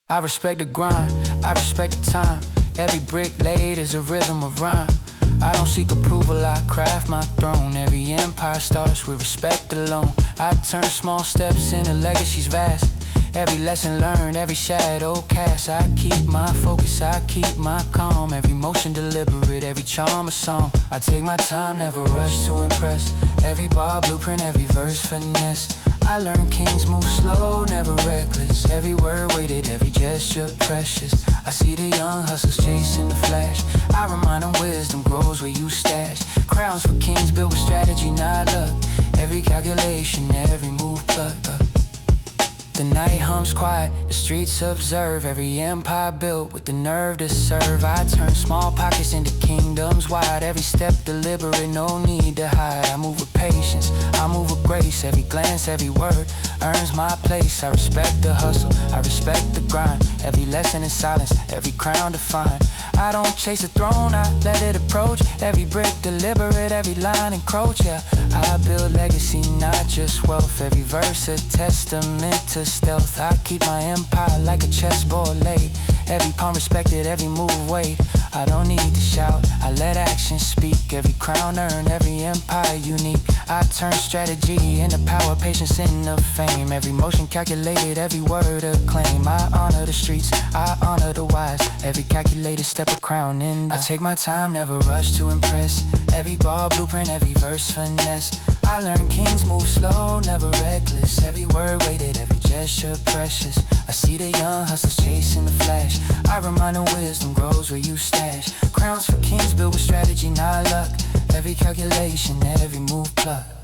Speaker 1: I respect the grind, I respect the time. Every brick laid is a rhythm of rhyme. I don't seek approval, I craft my throne. Every empire starts with respect alone. I turn small steps into legacies vast. Every lesson learned, every shadow cast. I keep my focus, I keep my calm. Every motion deliberate, every charm a song. I take my time, never rush to impress. Every bar blueprint, every verse finesse. I learned kings move slow, never reckless. Every word weighted, every gesture precious. I see the young hustlers chasing the flash. I remind them wisdom grows where you stash. Crowns for kings built with strategy, not luck. Every calculation, every move plucked. The night hums quiet, the streets observe. Every empire built with the nerve to serve. I turn small pockets into kingdoms wide. Every step deliberate, no need to hide. I move with patience, I move with grace. Every glance, every word earns my place. I respect the hustle, I respect the grind. Every lesson in silence, every crown defined. I don't chase the throne, I let it approach. Every brick deliberate, every line encroach. Yeah, I build legacy, not just wealth. Every verse a testament to stealth. I keep my empire like a chessboard laid. Every pawn respected, every move weighed. I don't need to shout, I let action speak. Every crown earned, every empire unique. I turn strategy into power, patience into fame. Every motion calculated, every word a claim. I honor the streets, I honor the wise. Every calculated step a crown in. I take my time, never rush to impress. Every bar blueprint, every verse finesse. I learned kings move slow, never reckless. Every word weighted, every gesture precious. I see the young hustlers chasing the flash. I remind them wisdom grows where you stash. Crowns for kings built with strategy, not luck. Every calculation, every move plucked.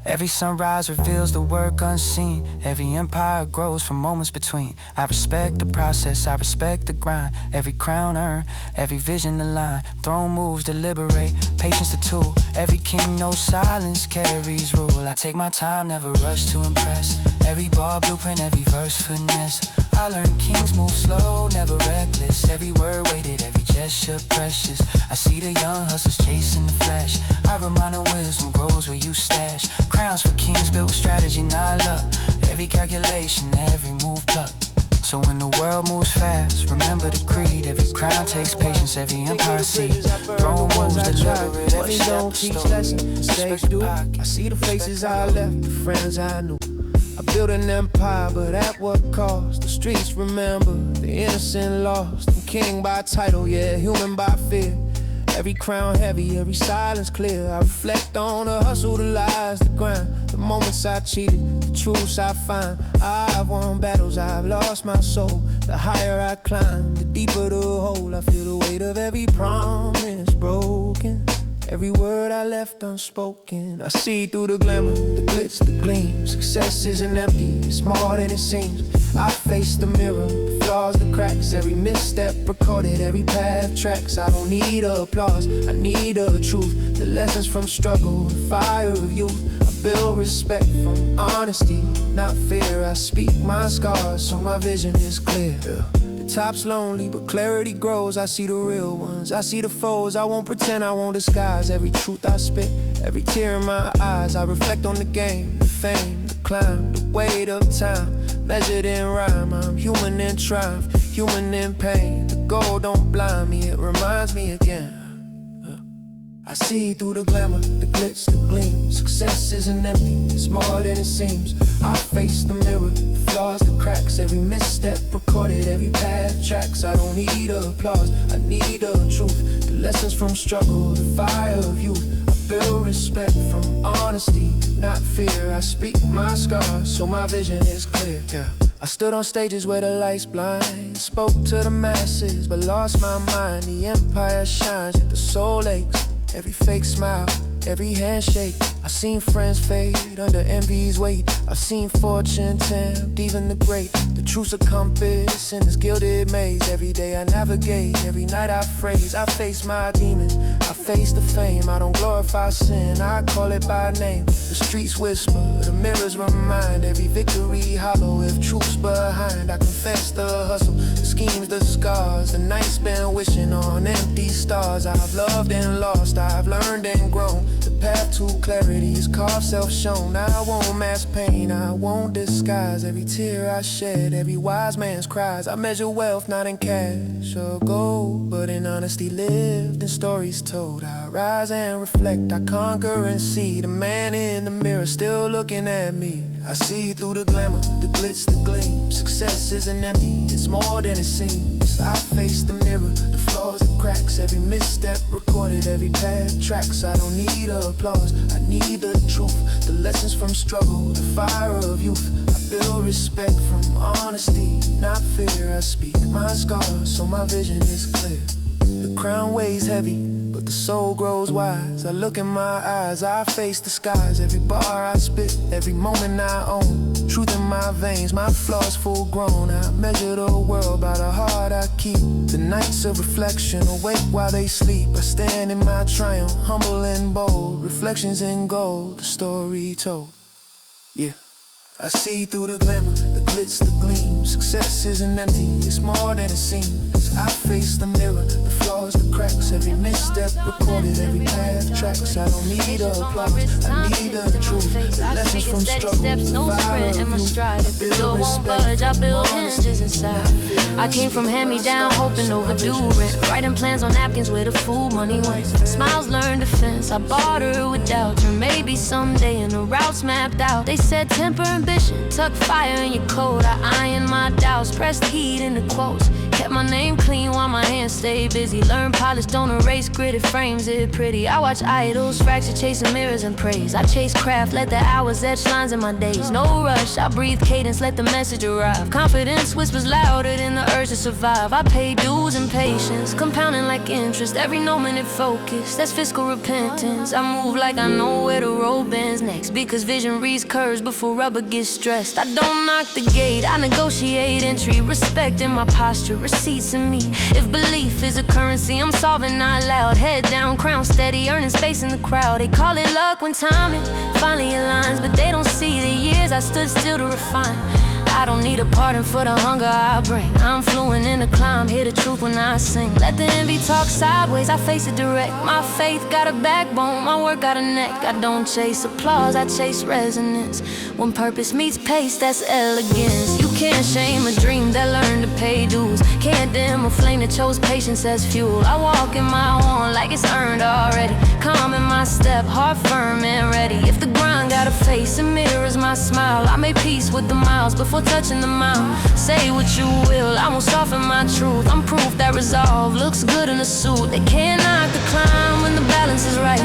Speaker 1: Every sunrise reveals the work unseen. Every empire grows from moments between. I respect the process, I respect the grind. Every crown earned, every vision aligned. Throne moves deliberate, patience the tool. Every king knows silence carries rule. I take my time, never rush to impress. Every bar blueprint, every verse finesse. I learned kings move slow, never reckless. Every word weighted, every gesture precious. I see the young hustlers chasing the flash. I remind them wisdom grows where you stash. Crowns for kings built with strategy, not luck. Every calculation, every move plucked. So when the world moves fast, remember the creed. Every crown takes patience, every empire sees. Throne moves deliberate, every step
Speaker 2: teach lessons, mistakes do. I see the faces I left, the friends I knew. I built an empire, but at what cost? The streets remember, the innocent lost. I'm king by title, yeah, human by fear. Every crown heavy, every silence clear. I reflect on the hustle, the lies, the grind. The moments I cheated, the truths I find. I've won battles, I've lost my soul. The higher I climb, the deeper the hole. I feel the weight of every promise broken. every word I left unspoken. I see through the glamour, the glitz, the gleam. Success isn't empty, it's more than it seems. I face the mirror, the flaws, the cracks. Every misstep recorded, every path tracks. I don't need applause, I need the truth. The lessons from struggle, the fire of youth. I build respect from honesty, not fear. I speak my scars so my vision is clear. The top's lonely, but clarity grows. I see the real ones, I see the foes. I won't pretend, I won't disguise. Every truth I spit, every tear in my eyes. I reflect on the game, the fame, the climb, the weight of time. Measured in rhyme, I'm human in triumph, human in pain. The goal don't blind me, it reminds me again. I see through the glamour, the glitz, the gleam. Success isn't empty, it's more than it seems. I face the mirror, the flaws, the cracks. Every misstep recorded, every path tracks. I don't need applause, I need the truth. The lessons from struggle, the fire of youth. I build respect from honesty, not fear. I speak my scars so my vision is clear. I stood on stages where the lights blind, spoke to the masses but lost my mind. The empire shines, the soul aches. Every fake smile, every handshake. I've seen friends fade under envy's weight. I've seen fortune tempt even the great. The truth's a compass in this gilded maze. Every day I navigate, every night I phrase. I face my demons, I face the fame. I don't glorify sin, I call it by name. The streets whisper, the mirrors remind. Every victory hollow if truth's behind. I confess the hustle, the schemes, the scars. The nights spent wishing on empty stars. I've loved and lost, I've learned and grown. The path to clarity is carved self-shown. I won't mask pain, I won't disguise. Every tear I shed, every wise man's cries. I measure wealth not in cash or gold, but in honesty lived and stories told. I rise and reflect, I conquer and see. The man in the mirror still looking at me. I see through the glamour, the glitz, the gleam. Success isn't empty, it's more than it seems. I face the mirror, the flaws, the cracks. Every misstep recorded, every path tracks. I don't need applause, I need the truth. The lessons from struggle, the fire of youth. I build respect from honesty, not fear. I speak my scars so my vision is clear. The crown weighs heavy, but the soul grows wise. I look in my eyes, I face the skies. Every bar I spit, every moment I own. Truth in my veins, my flaws full grown. I measure the world by the heart I keep. The nights of reflection awake while they sleep. I stand in my triumph, humble and bold. Reflections in gold, the story told. Yeah. I see through the glamour, the glitz, the gleam. Success isn't empty, it's more than it seems. I face the mirror, the flaws, the cracks. Every misstep recorded, every path tracks. I don't need applause, I need the truth. The lessons from struggle, the fire of youth.
Speaker 7: If the door won't budge, I build hinges inside. I came from hand-me-down, hoping overdue rent. Writing plans on napkins where the food money went. Smiles learned defense, I barter with doubt. Or maybe someday in the routes mapped out. They said temper ambition, tuck fire in your coat. I iron my doubts, pressed heat in the quotes. Kept my name clean while my hands stay busy. Learn polish, don't erase grit, it frames it pretty. I watch idols, fracture chasing mirrors and praise. I chase craft, let the hours etch lines in my days. No rush, I breathe cadence, let the message arrive. Confidence whispers louder than the urge to survive. I pay dues and patience, compounding like interest. Every moment it focus, that's fiscal repentance. I move like I know where the road bends next, because vision reads curves before rubber gets stressed. I don't knock the gate, I negotiate entry. Respect in my posture, receipts in me. If belief is a currency, I'm solving out loud. Head down, crown steady, earning space in the crowd. They call it luck when timing finally aligns, but they don't see the years I stood still to refine. I don't need a pardon for the hunger I bring. I'm fluent in the climb, hear the truth when I sing. Let the envy talk sideways, I face it direct. My faith got a backbone, my work got a neck. I don't chase applause, I chase resonance. When purpose meets pace, that's elegance. You can't shame a dream that learned to pay dues. Can't dim a flame that chose patience as fuel. I walk in my own like it's earned already. Calm in my step, heart firm and ready. If the grind got a face, it mirrors my smile. I made peace with the miles before touching the mound. Say what you will, I won't soften my truth. I'm proof that resolve looks good in a suit. They can't knock the climb when the balance is right.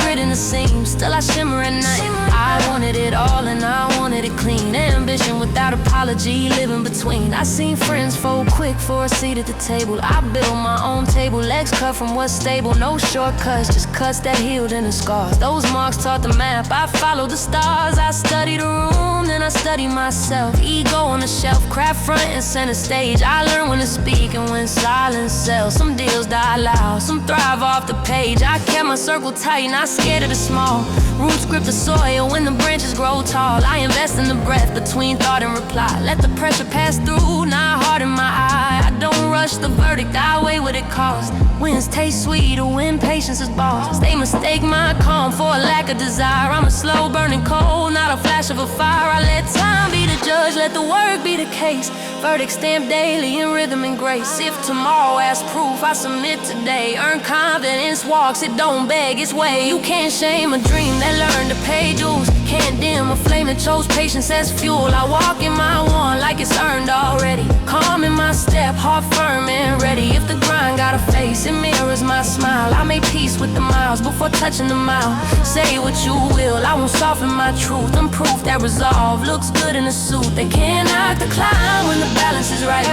Speaker 7: Grit in the seams, still I shimmer at night. I wanted it all and I wanted it clean. Ambition without apology, living between. I seen friends fold quick for a seat at the table. I built my own table, legs cut from what's stable. No shortcuts, just cuts that healed in the scars. Those marks taught the map, I followed the stars. I studied the room, then I studied myself. Ego on the shelf, craft front and center stage. I learned when to speak and when silence sells. Some deals die loud, some thrive off the page. I kept my circle tight, not scared of the small. Roots grip the soil when the branches grow tall. I invest in the breath between thought and reply. Let the pressure pass through, not hard in my eye. I don't rush the verdict, I weigh what it costs. Wins taste sweet or when patience is boss. They mistake my calm for a lack of desire. I'm a slow burning coal, not a flash of a fire. I let time be the judge, let the work be the case. Verdict stamped daily in rhythm and grace. If tomorrow asks proof, I submit today. Earn confidence, walks, it don't beg its way. You can't shame a dream that learned to pay dues. Can't dim a flame that chose patience as fuel. I walk in my one like it's earned already. Calm in my step, heart firm and ready. If the grind got a face, it mirrors my smile. I made peace with the miles before touching the mile. Say what you will, I won't soften my truth. I'm proof that resolve looks good in a suit. They can't knock the climb when the balance is right.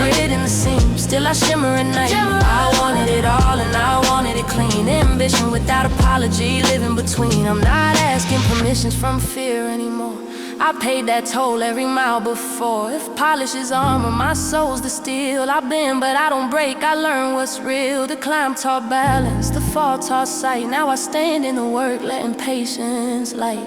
Speaker 7: Grit in the seam, still I shimmer at night. I wanted it all and I wanted it clean. Ambition without apology, living between. I'm not asking permissions from fear anymore. I paid that toll every mile before. If polish is armor, my soul's the steel. I bend but I don't break, I learn what's real. The climb taught balance, the fall taught sight. Now I stand in the work, letting patience light.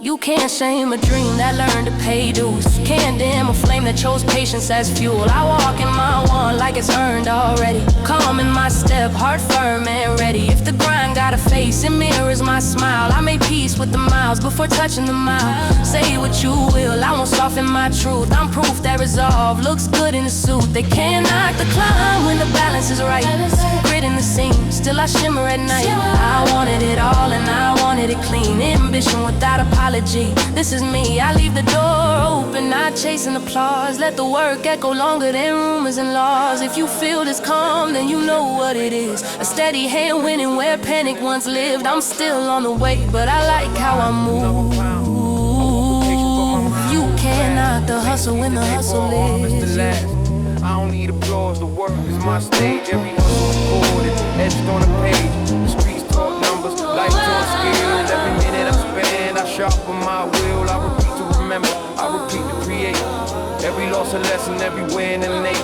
Speaker 7: You can't shame a dream that learned to pay dues. Can't dim a flame that chose patience as fuel. I walk in my one like it's earned already. Calm in my step, heart firm and ready. If the grind got a face, it mirrors my smile. I made peace with the miles before touching the mile. Say what you will, I won't soften my truth. I'm proof that resolve looks good in a suit. They can't knock the climb when the balance is right. Grit in the seam, still I shimmer at night. I wanted it all and I wanted it clean. Ambition without apology. This is me, I leave the door open, not chasing applause. Let the work echo longer than rumors and laws. If you feel this calm, then you know what it is. A steady hand winning where panic once lived. I'm still on the way, but I like how I move. You can't knock the hustle when the hustle is.
Speaker 3: I don't need applause, the work is my stage. Every hustle recorded, etched on a page. The streets talk numbers, life on skill. Every minute I spend, I sharpen my will. I repeat to remember, I repeat to create. Every loss a lesson, every win and innate.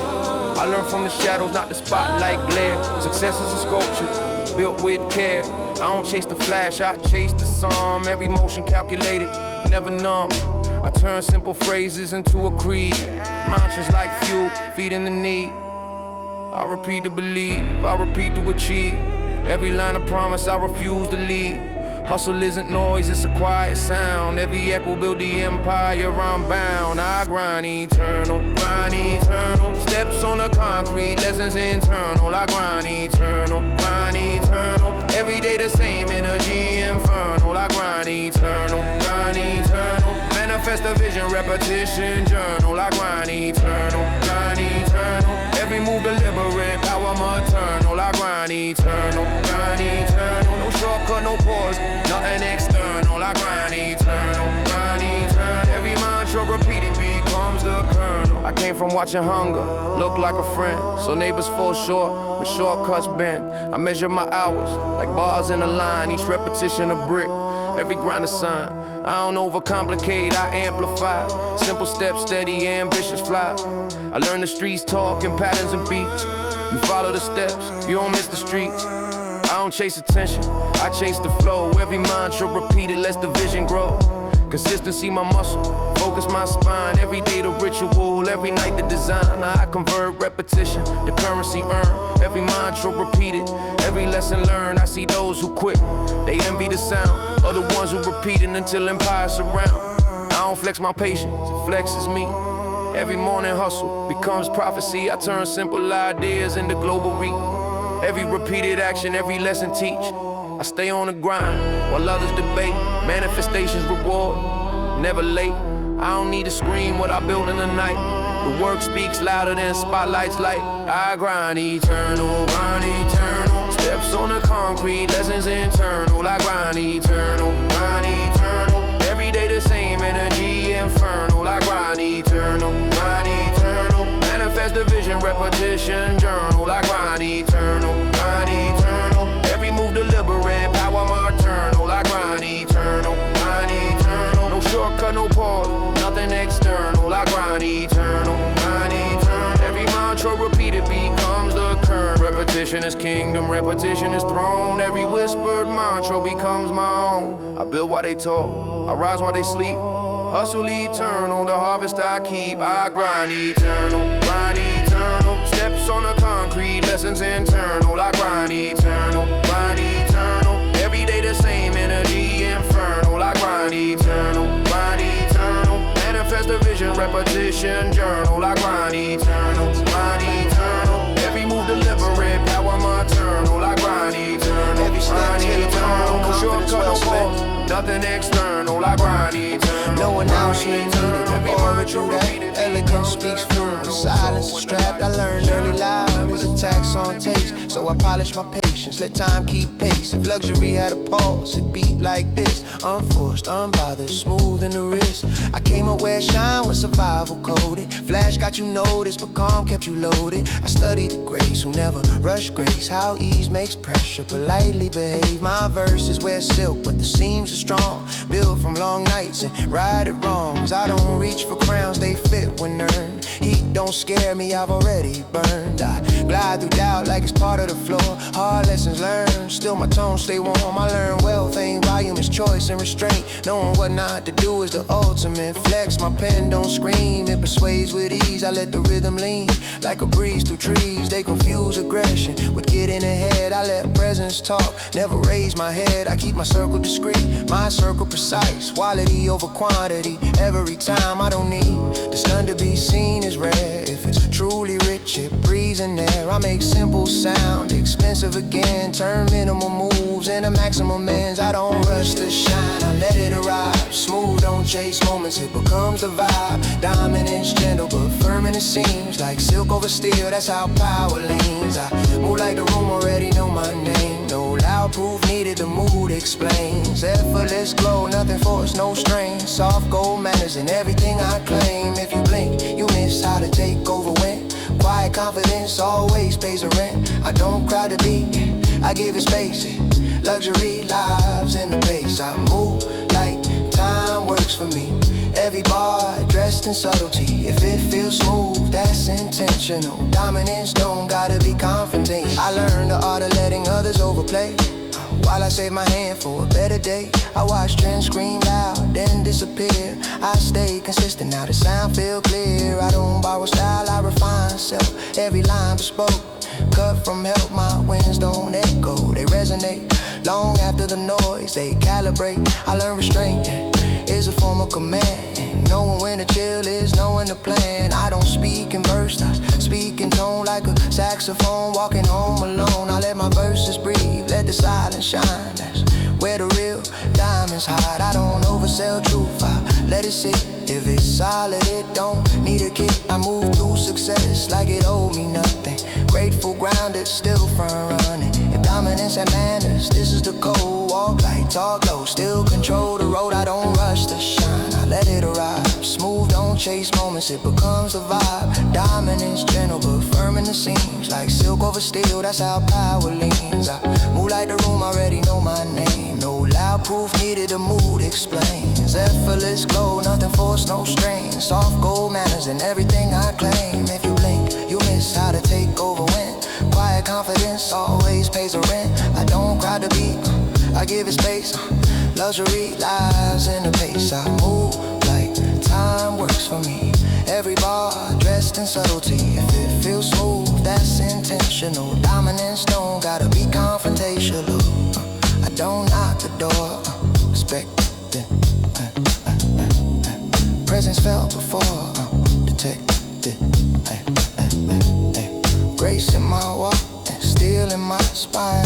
Speaker 3: I learn from the shadows, not the spotlight glare. Success is a sculpture, built with care. I don't chase the flash, I chase the sum. Every motion calculated, never numb. I turn simple phrases into a creed. Mantras like fuel, feeding the need. I repeat to believe, I repeat to achieve. Every line of promise, I refuse to leave. Hustle isn't noise, it's a quiet sound. Every echo build the empire I'm bound. I grind eternal, grind eternal. Steps on the concrete, lessons internal. I grind eternal, grind eternal. Every day the same energy infernal. I grind eternal, grind eternal. Manifest a vision, repetition journal. I grind eternal, grind eternal. Every move deliberate, power maternal. I grind eternal, grind eternal. No shortcut, no pause, nothing external. I grind eternal, grind eternal. Every mantra repeated becomes the kernel. I came from watching hunger look like a friend, so neighbors fall short when shortcuts bend. I measure my hours like bars in a line, each repetition a brick, every grind a sign. I don't overcomplicate, I amplify. Simple steps, steady, ambitious fly. I learn the streets talk in patterns and beats. You follow the steps, you don't miss the streets. I don't chase attention, I chase the flow. Every mantra repeated lets the vision grow. Consistency my muscle, focus my spine. Every day the ritual, every night the design. I convert repetition, the currency earned. Every mantra repeated, every lesson learned. I see those who quit, they envy the sound of the ones who repeat it until empires surround. I don't flex my patience, it flexes me. Every morning hustle becomes prophecy. I turn simple ideas into global reach. Every repeated action, every lesson teach. I stay on the grind while others debate. Manifestations reward, never late. I don't need to scream what I built in the night. The work speaks louder than spotlights light. I grind eternal, grind eternal. Steps on the concrete, lessons internal. I grind eternal, grind eternal.
Speaker 2: repetition journal. I grind eternal, grind eternal. Every move deliberate, power maternal. I grind eternal, grind eternal. No shortcut, no pause, nothing external. I grind eternal, grind eternal. Every mantra repeated becomes the current. Repetition is kingdom, repetition is throne. Every whispered mantra becomes my own. I build while they talk, I rise while they sleep. Hustle eternal, the harvest I keep. I grind eternal, grind eternal. Steps on the concrete, lessons internal. I grind eternal, grind eternal. Every day the same energy infernal. I grind eternal, grind eternal. Manifest the vision, repetition journal. I grind eternal, grind eternal. Every move deliberate, power maternal. I grind eternal,
Speaker 5: Every step
Speaker 2: grind eternal. No shortcut, no pause, nothing external. I grind eternal.
Speaker 5: No announcement needed, aura through that. Elegance speaks fluent, silence is strapped. I learned early loud was a tax on taste, so I polish my patience, let time keep pace. If luxury had a pulse, it beat like this. Unforced, unbothered, smooth in the wrist. I came up where shine was survival coded. Flash got you noticed, but calm kept you loaded. I studied the grace who never rush grace. How ease makes pressure, politely behave. My verse is where silk, but the seams are strong. Built from long nights and righted wrongs. I don't reach for crowns, they fit when earned. Heat don't scare me, I've already burned. I glide through doubt like it's part of the floor. Hard lessons learned, still my tone stay warm. I learn wealth ain't volume, it's choice and restraint. Knowing what not to do is the ultimate flex. My pen don't scream, it persuades with ease. I let the rhythm lean like a breeze through trees. They confuse aggression with getting ahead. I let presence talk, never raise my head. I keep my circle discreet, my circle precise. Quality over quantity, every time. I don't need the stun to be seen is rare. If it's truly rich, it breathes in there. I make simple sound expensive again. Turn minimal moves into maximum ends. I don't rush to shine, I let it arrive. Smooth, don't chase moments, it becomes the vibe. Dominance gentle but firm in the seams. Like silk over steel, that's how power leans. I move like the room already know my name. No loud proof needed, the mood explains. Effortless glow, nothing forced, no strain. Soft gold manners in everything I claim. If you blink, you miss how to take over when. Quiet confidence always pays the rent. I don't crowd the beat, I give it space. Luxury lives in the pace. I move like time works for me. Every bar dressed in subtlety. If it feels smooth, that's intentional. Dominance don't gotta be confronting. I learned the art of letting others overplay, while I save my hand for a better day. I watch trends scream loud, then disappear. I stay consistent, now the sound feel clear. I don't borrow style, I refine self. Every line bespoke, cut from help. My wins don't echo, they resonate. Long after the noise, they calibrate. I learn restraint is a form of command. Knowing when to chill is knowing the plan. I don't speak in verse, I speak in tone like a saxophone. Walking home alone, I let my verses breathe, let the silence shine. That's where the real diamonds hide. I don't oversell truth, I let it sit. If it's solid, it don't need a kick. I move through success like it owed me nothing. Grateful, grounded, still front running. If dominance and manners, this is the code. Walk light, talk low, still control the road. I don't rush to shine, I let it arrive. Smooth, don't chase moments, it becomes a vibe. Dominance, gentle, but firm in the seams. Like silk over steel, that's how power leans. I move like the room, already know my name. No loud proof needed, the mood explains. Effortless glow, nothing forced, no strain. Soft gold manners in everything I claim. If you blink, you miss how to take over when. Quiet confidence always pays the rent. I don't crowd the beat, I give it space. Luxury lies in the pace. I move like time works for me. Every bar dressed in subtlety. If it feels smooth, that's intentional. Dominance don't gotta be confrontational. I don't knock the door, respect it. Presence felt before, detected. Grace in my walk and steel in my spine.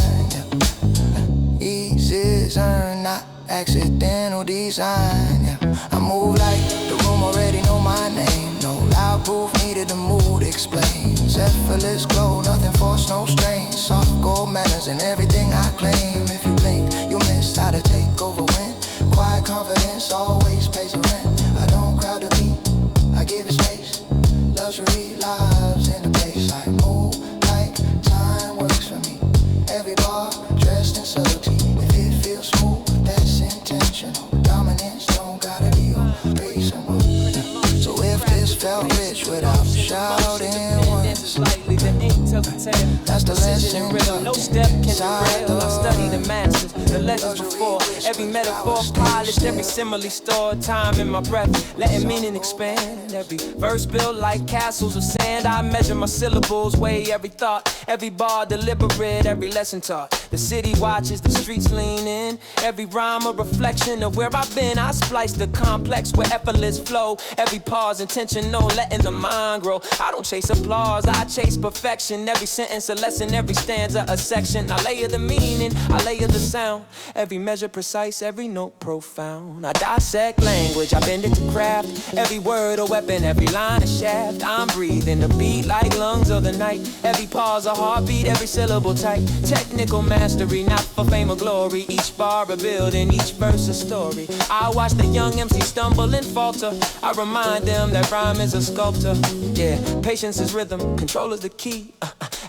Speaker 5: Ease is earned, not accidental design. I move like the room already know my name. No loud proof needed, the mood explains. Effortless glow, nothing forced, no strain. Soft gold manners in everything I claim. If you blink, you miss how to take over when. Quiet confidence always pays the rent. I don't crowd the beat, I give it space. Luxury lives in the pace.
Speaker 4: felt rich without shouting once. That's the lesson.
Speaker 3: No step can derail. I study the masters, the legends before. Every metaphor polished, every simile stored. Time in my breath, letting meaning expand. Every verse built like castles of sand. I measure my syllables, weigh every thought, every bar deliberate, every lesson taught. The city watches, the streets lean in. Every rhyme a reflection of where I've been. I splice the complex with effortless flow. Every pause intentional, letting the mind grow. I don't chase applause, I chase perfection. Every sentence a lesson, every stanza a section. I layer the meaning, I layer the sound. Every measure precise, every note profound. I dissect language, I bend it to craft. Every word a weapon, every line a shaft. I'm breathing the beat like lungs of the night. Every pause a heartbeat, every syllable tight. Technical mastery, not for fame or glory. Each bar a building, each verse a story. I watch the young MC stumble and falter. I remind them that rhyme is a sculptor. Yeah, patience is rhythm, control is the key.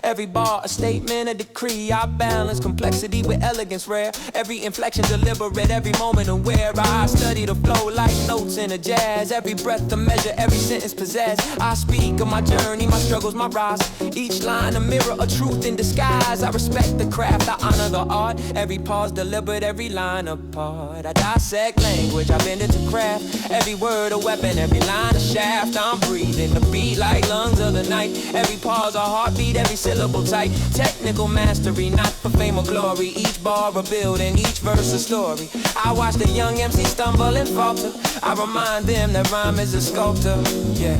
Speaker 3: Every bar a statement, a decree. I balance complexity with elegance rare. Every inflection deliberate, every moment aware. I study the flow like notes in a jazz. Every breath a measure, every sentence possess. I speak of my journey, my struggles, my rise. Each line a mirror, a truth in disguise. I respect the craft, I honor the art. Every pause deliberate, every line apart. I dissect language, I bend it to craft. Every word a weapon, every line a shaft. I'm breathing the beat like lungs of the night. Every pause a heartbeat, every syllable tight. Technical mastery, not for fame or glory. Each bar a building, each verse a story. I watch the young MC stumble and falter. I remind them that rhyme is a sculptor. Yeah.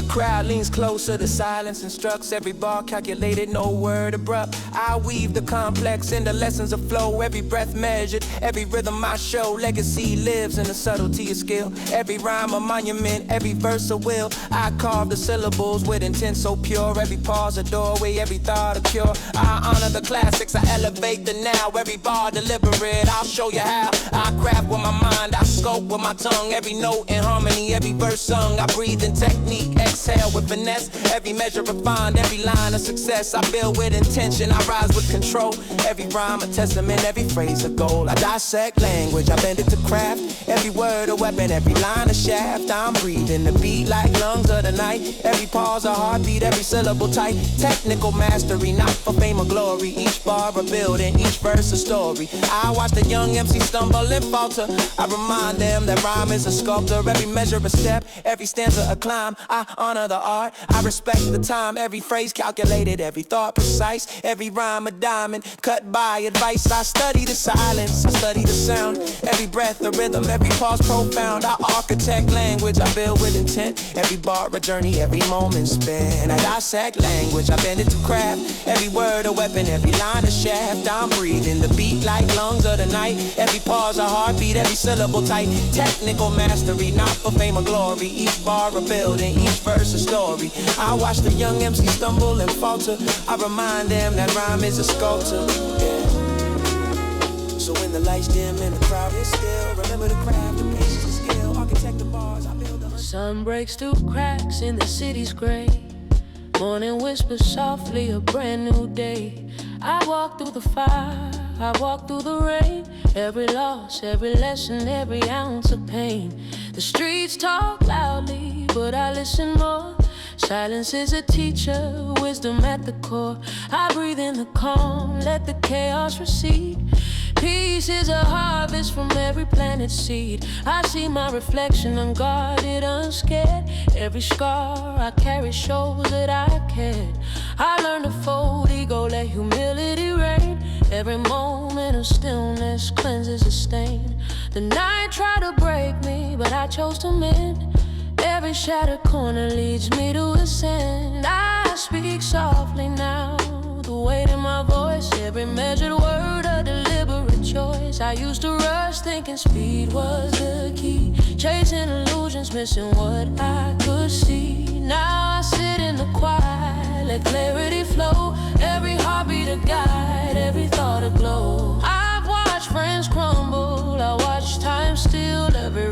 Speaker 3: Crowd leans closer, the silence instructs. Every bar calculated, no word abrupt. I weave the complex into lessons of flow. Every breath measured, every rhythm I show. Legacy lives in the subtlety of skill. Every rhyme a monument, every verse a will. I carve the syllables with intent so pure. Every pause a doorway, every thought a cure. I honor the classics, I elevate the now. Every bar deliberate, I'll show you how. I craft with my mind, I scope with my tongue. Every note in harmony, every verse sung. I breathe in technique, exhale with finesse. Every measure refined, every line a success. I build with intention, I rise with control. Every rhyme a testament, every phrase a goal. I dissect language, I bend it to craft. Every word a weapon, every line a shaft. I'm breathing the beat like lungs of the night. Every pause a heartbeat, every syllable tight. Technical mastery, not for fame or glory. Each bar a building, each verse a story. I watch the young MC stumble and falter. I remind them that rhyme is a sculptor. Every measure a step, every stanza a climb. I honor the art, I respect the time. Every phrase calculated, every thought precise. Every rhyme a diamond, cut by advice. I study the silence, I study the sound. Every breath a rhythm, every pause profound. I architect language, I build with intent. Every bar a journey, every moment spent. I dissect language, I bend it to craft. Every word a weapon, every line a shaft. I'm breathing the beat like lungs of the night. Every pause a heartbeat, every syllable tight. Technical mastery, not for fame or glory. Each bar a building, each verse a story. I watch the young MC stumble and falter. I remind them that rhyme is a sculptor. Yeah. So when the lights dim and the crowd is still, remember the craft, the patience, the skill. Architect the bars, I build the
Speaker 7: sun breaks through cracks in the city's gray. Morning whispers softly, a brand new day. I walk through the fire, I walk through the rain. Every loss, every lesson, every ounce of pain. The streets talk loudly, but I listen more. Silence is a teacher, wisdom at the core. I breathe in the calm, let the chaos recede. Peace is a harvest from every planted seed. I see my reflection unguarded, unscared. Every scar I carry shows that I cared. I learned to fold ego, let humility reign. Every moment of stillness cleanses the stain. The night tried to break me, but I chose to mend. Every shattered corner leads me to ascend. I speak softly now, the weight in my voice. Every measured word a deliberate choice. I used to rush thinking speed was the key. Chasing illusions, missing what I could see. Now I sit in the quiet, let clarity flow. Every heartbeat a guide, every thought a glow. I've watched friends crumble, I watched time steal every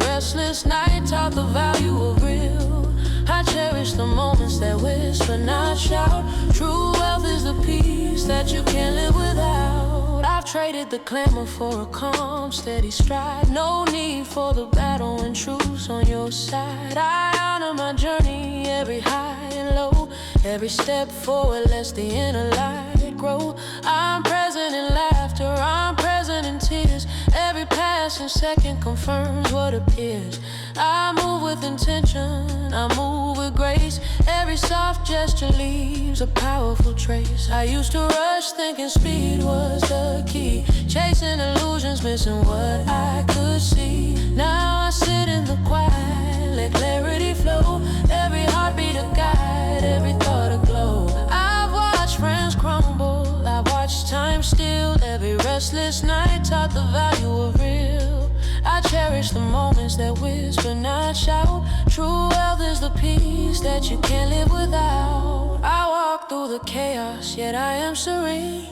Speaker 7: moments that whisper, not shout. True wealth is the peace that you can't live without. I've traded the clamor for a calm, steady stride. No need for the battle and truce on your side. I honor my journey, every high and low. Every step forward lets the inner light grow. I'm present in laughter, I'm present in tears. Every passing second confirms what appears. I move with intention, I move with grace. Every soft gesture leaves a powerful trace. I used to rush thinking speed was the key, chasing illusions, missing what I could see. Now I sit in the quiet, let clarity flow. Every heartbeat a guide, every thought a glow. I've watched friends crumble, I've watched time steal. Every restless night taught the value of real. I cherish the moments that whisper, not shout. True wealth is the peace that you can't live without. I walk through the chaos, yet I am serene.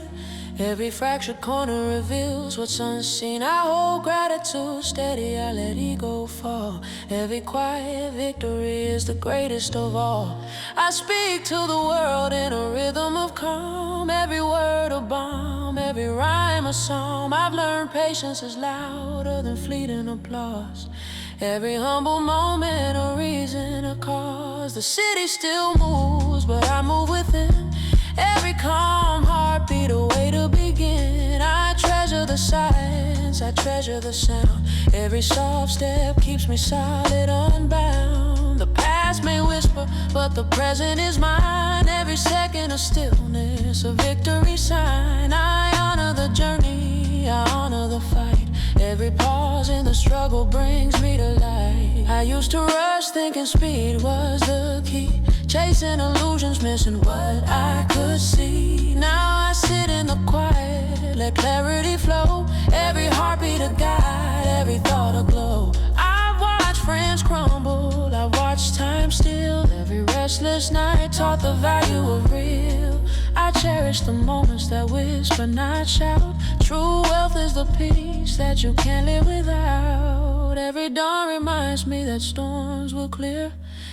Speaker 7: Every fractured corner reveals what's unseen. I hold gratitude steady, I let ego fall. Every quiet victory is the greatest of all. I speak to the world in a rhythm of calm. Every word a bomb, every rhyme a psalm. I've learned patience is louder than fleeting applause. Every humble moment a reason, a cause. The city still moves, but I move within. Every calm heartbeat a way to begin. I treasure the silence, I treasure the sound. Every soft step keeps me solid, unbound. The past may whisper, but the present is mine. Every second a stillness, a victory sign. I honor the journey, I honor the fight. Every pause in the struggle brings me to light. I used to rush thinking speed was the key, chasing illusions, missing what I could see. Now I sit in the quiet, let clarity flow. Every heartbeat a guide, every thought a glow. I've watched friends crumble, I've watched time steal. Every restless night taught the value of real. I cherish the moments that whisper, not shout. True wealth is the peace that you can't live without. Every dawn reminds me that storms will clear.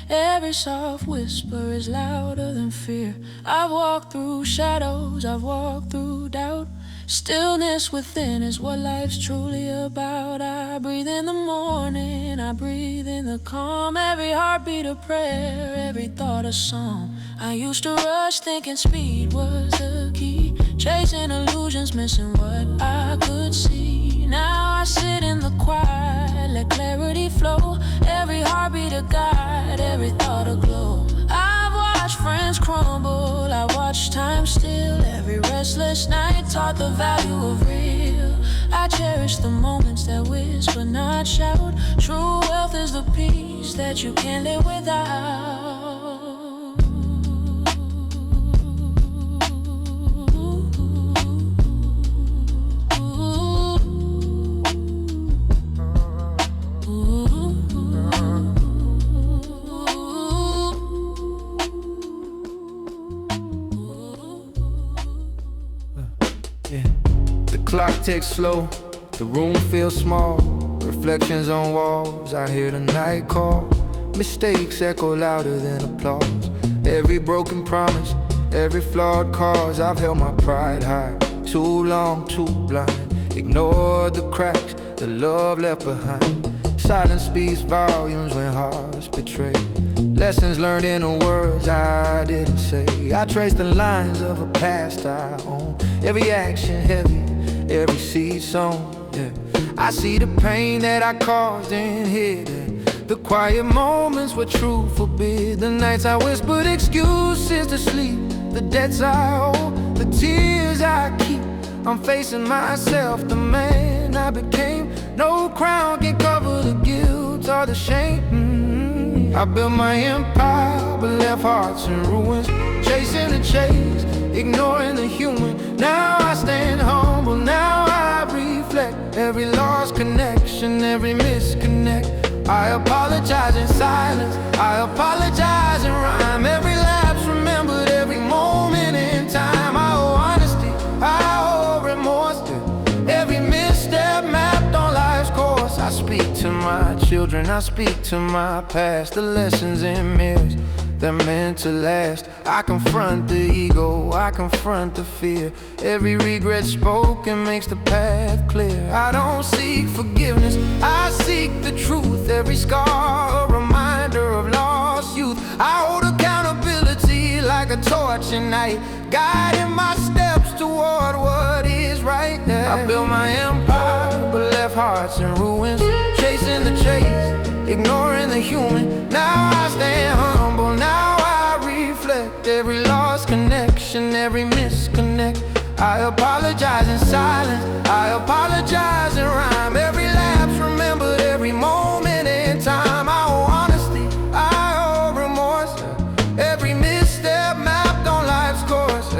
Speaker 7: Every soft whisper is louder than fear. I've walked through shadows, I've walked through doubt. Stillness within is what life's truly about. I breathe in the morning, I breathe in the calm. Every heartbeat a prayer, every thought a song. I used to rush thinking speed was the key, chasing illusions, missing what I could see. Now I sit in the quiet, let clarity flow. Every heartbeat a guide, every thought a glow. I've watched friends crumble, I watched time steal. Every restless night taught the value of real. I cherish the moments that whisper, not shout. True wealth is the peace that you can't live without.
Speaker 3: Clock ticks slow, the room feels small. Reflections on walls, I hear the night call. Mistakes echo louder than applause. Every broken promise, every flawed cause. I've held my pride high, too long, too blind. Ignored the cracks, the love left behind. Silence speaks volumes when hearts betray. Lessons learned in the words I didn't say. I trace the lines of a past I own. Every action heavy, every seed sown, yeah. I see the pain that I caused and hid it. The quiet moments where truth forbid. The nights I whispered excuses to sleep. The debts I owe, the tears I keep. I'm facing myself, the man I became. No crown can cover the guilt or the shame. I built my empire, but left hearts in ruins. Chasing the chase, ignoring the human. Now I stand humble, now I reflect. Every lost connection, every misconnect. I apologize in silence, I apologize in rhyme. Every lapse remembered, every moment in time. I owe honesty, I owe remorse. Every misstep mapped on life's course. I speak to my children, I speak to my past. The lessons in mirrors,
Speaker 2: that meant to last. I confront the ego, I confront the fear. Every regret spoken makes the path clear. I don't seek forgiveness, I seek the truth. Every scar a reminder of lost youth. I hold accountability like a torch at night, guiding my steps toward what is right. I built my empire, but left hearts in ruins. Chasing the chase, ignoring the human. Now I stand humble, now I reflect. Every lost connection, every misconnect. I apologize in silence, I apologize in rhyme. Every lapse remembered, every moment in time. I owe honesty, I owe remorse. Every misstep mapped on life's course.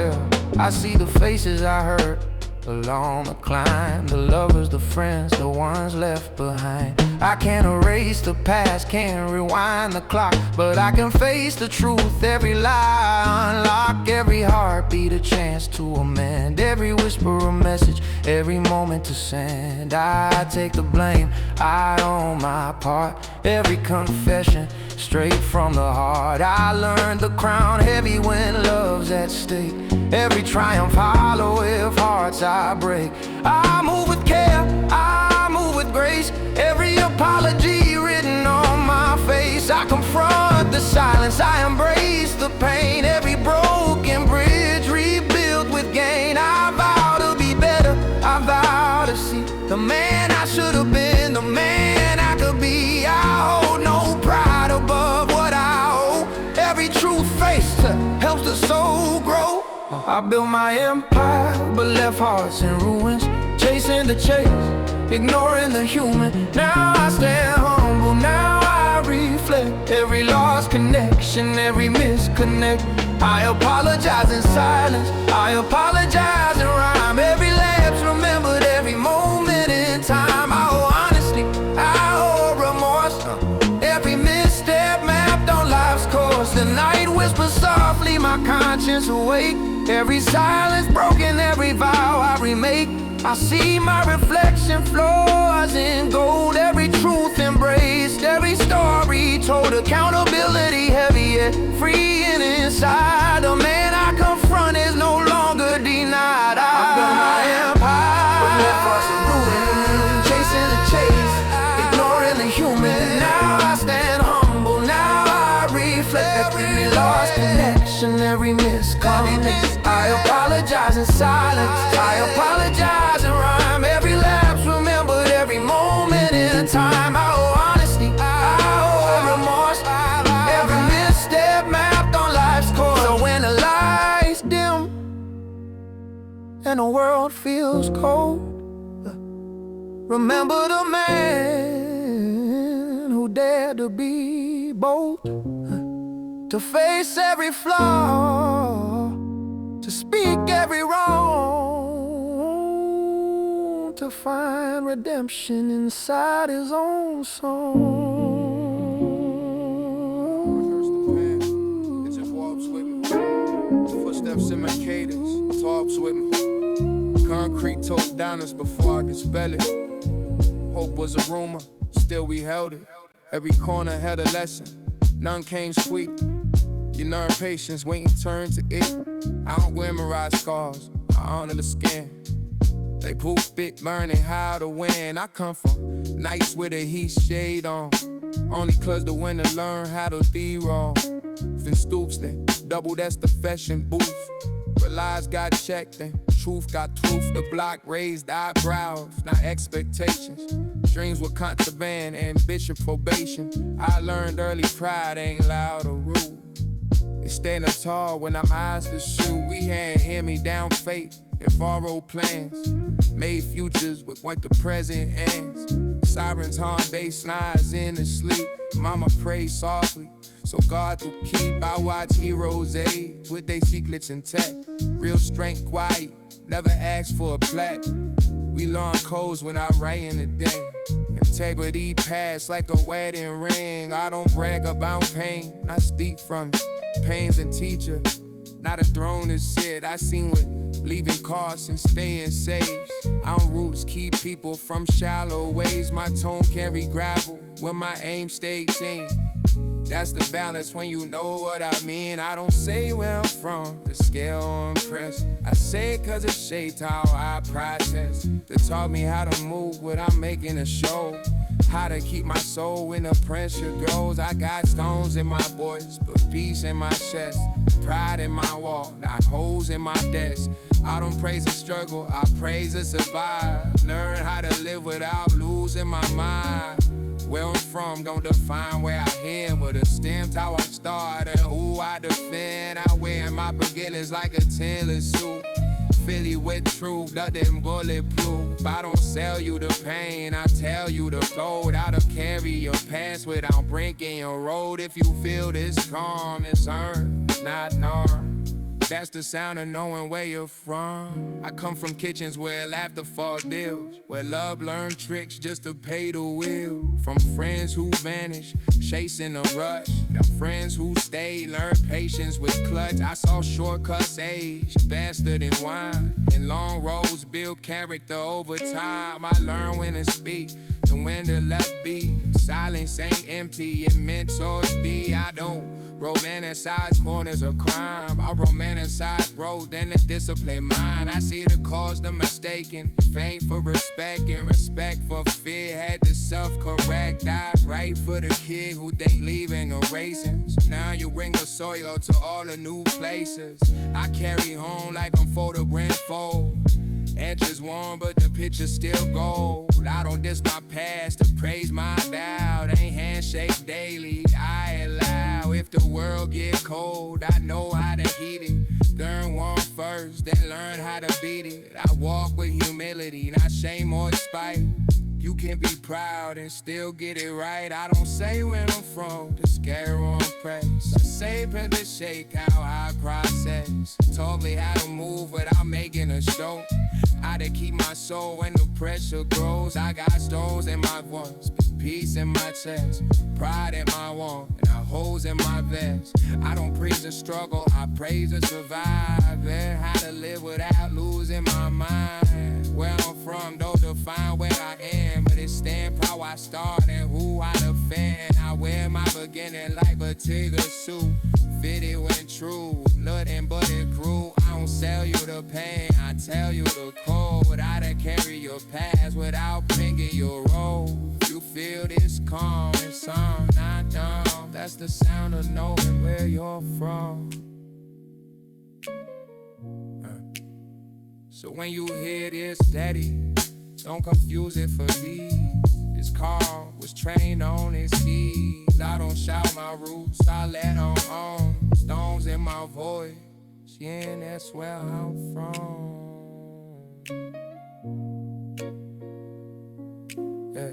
Speaker 2: I see the faces I hurt along the climb, the lovers, the friends, the ones left behind. I can't erase the past, can't rewind the clock, but I can face the truth. Every lie unlock, every heartbeat a chance to amend. Every whisper a message, every moment to send. I take the blame, I own my part. Every confession straight from the heart. I learned the crown heavy when love's at stake. Every triumph hollow if hearts I break. I move with care, I move with grace. Every apology written on my face. I confront the silence, I embrace the pain. Every broken bridge rebuilt with gain. I vow to be better, I vow to see the man I should have been, the man I could be. I hold no pride above what I owe. Every truth faced helps the soul grow. I built my empire, but left hearts in ruins. Chasing the chase, ignoring the human. Now I stand humble, now I reflect. Every lost connection, every misconnect. I apologize in silence, I apologize in rhyme. Every lapse remembered, every moment in time. I owe honesty, I owe remorse. Every misstep mapped on life's course. The night whispers softly, my conscience awake. Every silence broken, every vow I remake. I see my reflection floors in gold. Every truth embraced, every story told. Accountability heavy yet free and inside. The man I confront is no longer denied. I built my empire, but left us in ruin. Chasing the chase, ignoring the human. Now I stand humble, now I reflect. Every lost connection, every misconnect. I apologize in silence, I apologize in rhyme. Every lapse remembered, every moment in time. I owe honesty, I owe remorse. Every misstep mapped on life's course. So when the lights dim and the world feels cold, remember the man who dared to be bold, to face every flaw, to speak every wrong, to find redemption inside his own song.
Speaker 8: It just walks with me. Footsteps in my cadence, talks with me. Concrete told down us before I could spell it. Hope was a rumor, still we held it. Every corner had a lesson, none came sweet. You learn patience when you turn to it. I don't wear mirage scars, I honor the skin. They poop spit, learning how to win. I come from nights with a heat shade on, only cause the winner learn how to be wrong. Fin stoops, then double that's the fashion booth. But lies got checked and truth got truth. The block raised eyebrows, not expectations. Dreams were contraband, ambition probation. I learned early pride ain't loud or rude. They stand up tall when I'm eyes to shoot. We had hand-me-down fate and borrowed plans. Made futures with what the present ends. Sirens haunt bass lines in the sleep. Mama prays softly, so God will keep. I watch heroes age with their secrets intact. Real strength quiet, never ask for a plaque. We learn codes when I write in the day. Integrity pass like a wedding ring. I don't brag about pain, I speak from it. Pain's a teacher, not a throne to sit. I seen what leaving costs and staying safe. Our roots keep people from shallow ways. My tone carry gravel when my aim stay clean. That's the balance when you know what I mean. I don't say where I'm from, the scale impressed. I say it cause it shaped how I process. They taught me how to move without making a show. How to keep my soul when the pressure grows. I got stones in my voice, but peace in my chest. Pride in my wall, not holes in my desk. I don't praise the struggle, I praise the survive. Learn how to live without losing my mind. Where I'm from don't define where I head, but it stems how I started, who I defend. I wear my beginnings like a tailored suit. Philly with truth, nothing bulletproof. I don't sell you the pain, I tell you the load. How to carry your past without breaking your road. If you feel this calm, it's earned, not norm. That's the sound of knowing where you're from. I come from kitchens where laughter falls deals, where love learned tricks just to pay the will. From friends who vanish, chasing a rush. The friends who stayed, learned patience with clutch. I saw shortcuts age faster than wine, and long roads build character over time. I learned when to speak and when to let be. Silence ain't empty, and mentors be. I don't romanticize corners of crime. I romanticize growth and the discipline mind. I see the cause, the mistaken, fame for respect and respect for fear. Had to self-correct, I write for the kid who think leaving erasing. So now you bring the soil to all the new places. I carry home like I'm photograph fold. Edges warm, but the picture's still gold. I don't diss my past to praise my doubt. Ain't handshake daily, I allow. If the world get cold, I know how to heat it. Learn warm first, then learn how to beat it. I walk with humility, not shame or spite. You can be proud and still get it right. I don't say where I'm from, the scare on praise. I say put the shake how I process. Taught me how to move without making a show. How to keep my soul when the pressure grows. I got stones in my voice, peace in my chest, pride in my wall, and holes in my vest. I don't praise the struggle, I praise the survive. Learn how to live without losing my mind. Where I'm from don't define where I am, but it stands how I start and who I defend. I wear my beginning like a tiger suit, fitted when true, nothing but it grew. I don't sell you the pain, I tell you the code. How to carry your past without bringing your role. You feel this calm and some not dumb. That's the sound of knowing where you're from. So when you hear this steady, don't confuse it for these. This car was trained on its keys. I don't shout my roots, I let them on. Stones in my voice, yeah, and that's where I'm from. Yeah.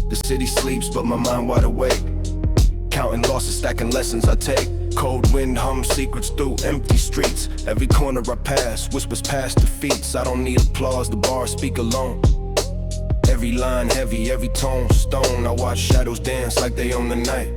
Speaker 6: The city sleeps, but my mind wide awake. Counting losses, stacking lessons I take. Cold wind hums secrets through empty streets. Every corner I pass whispers past defeats. I don't need applause, the bars speak alone. Every line heavy, every tone stone. I watch shadows dance like they own the night.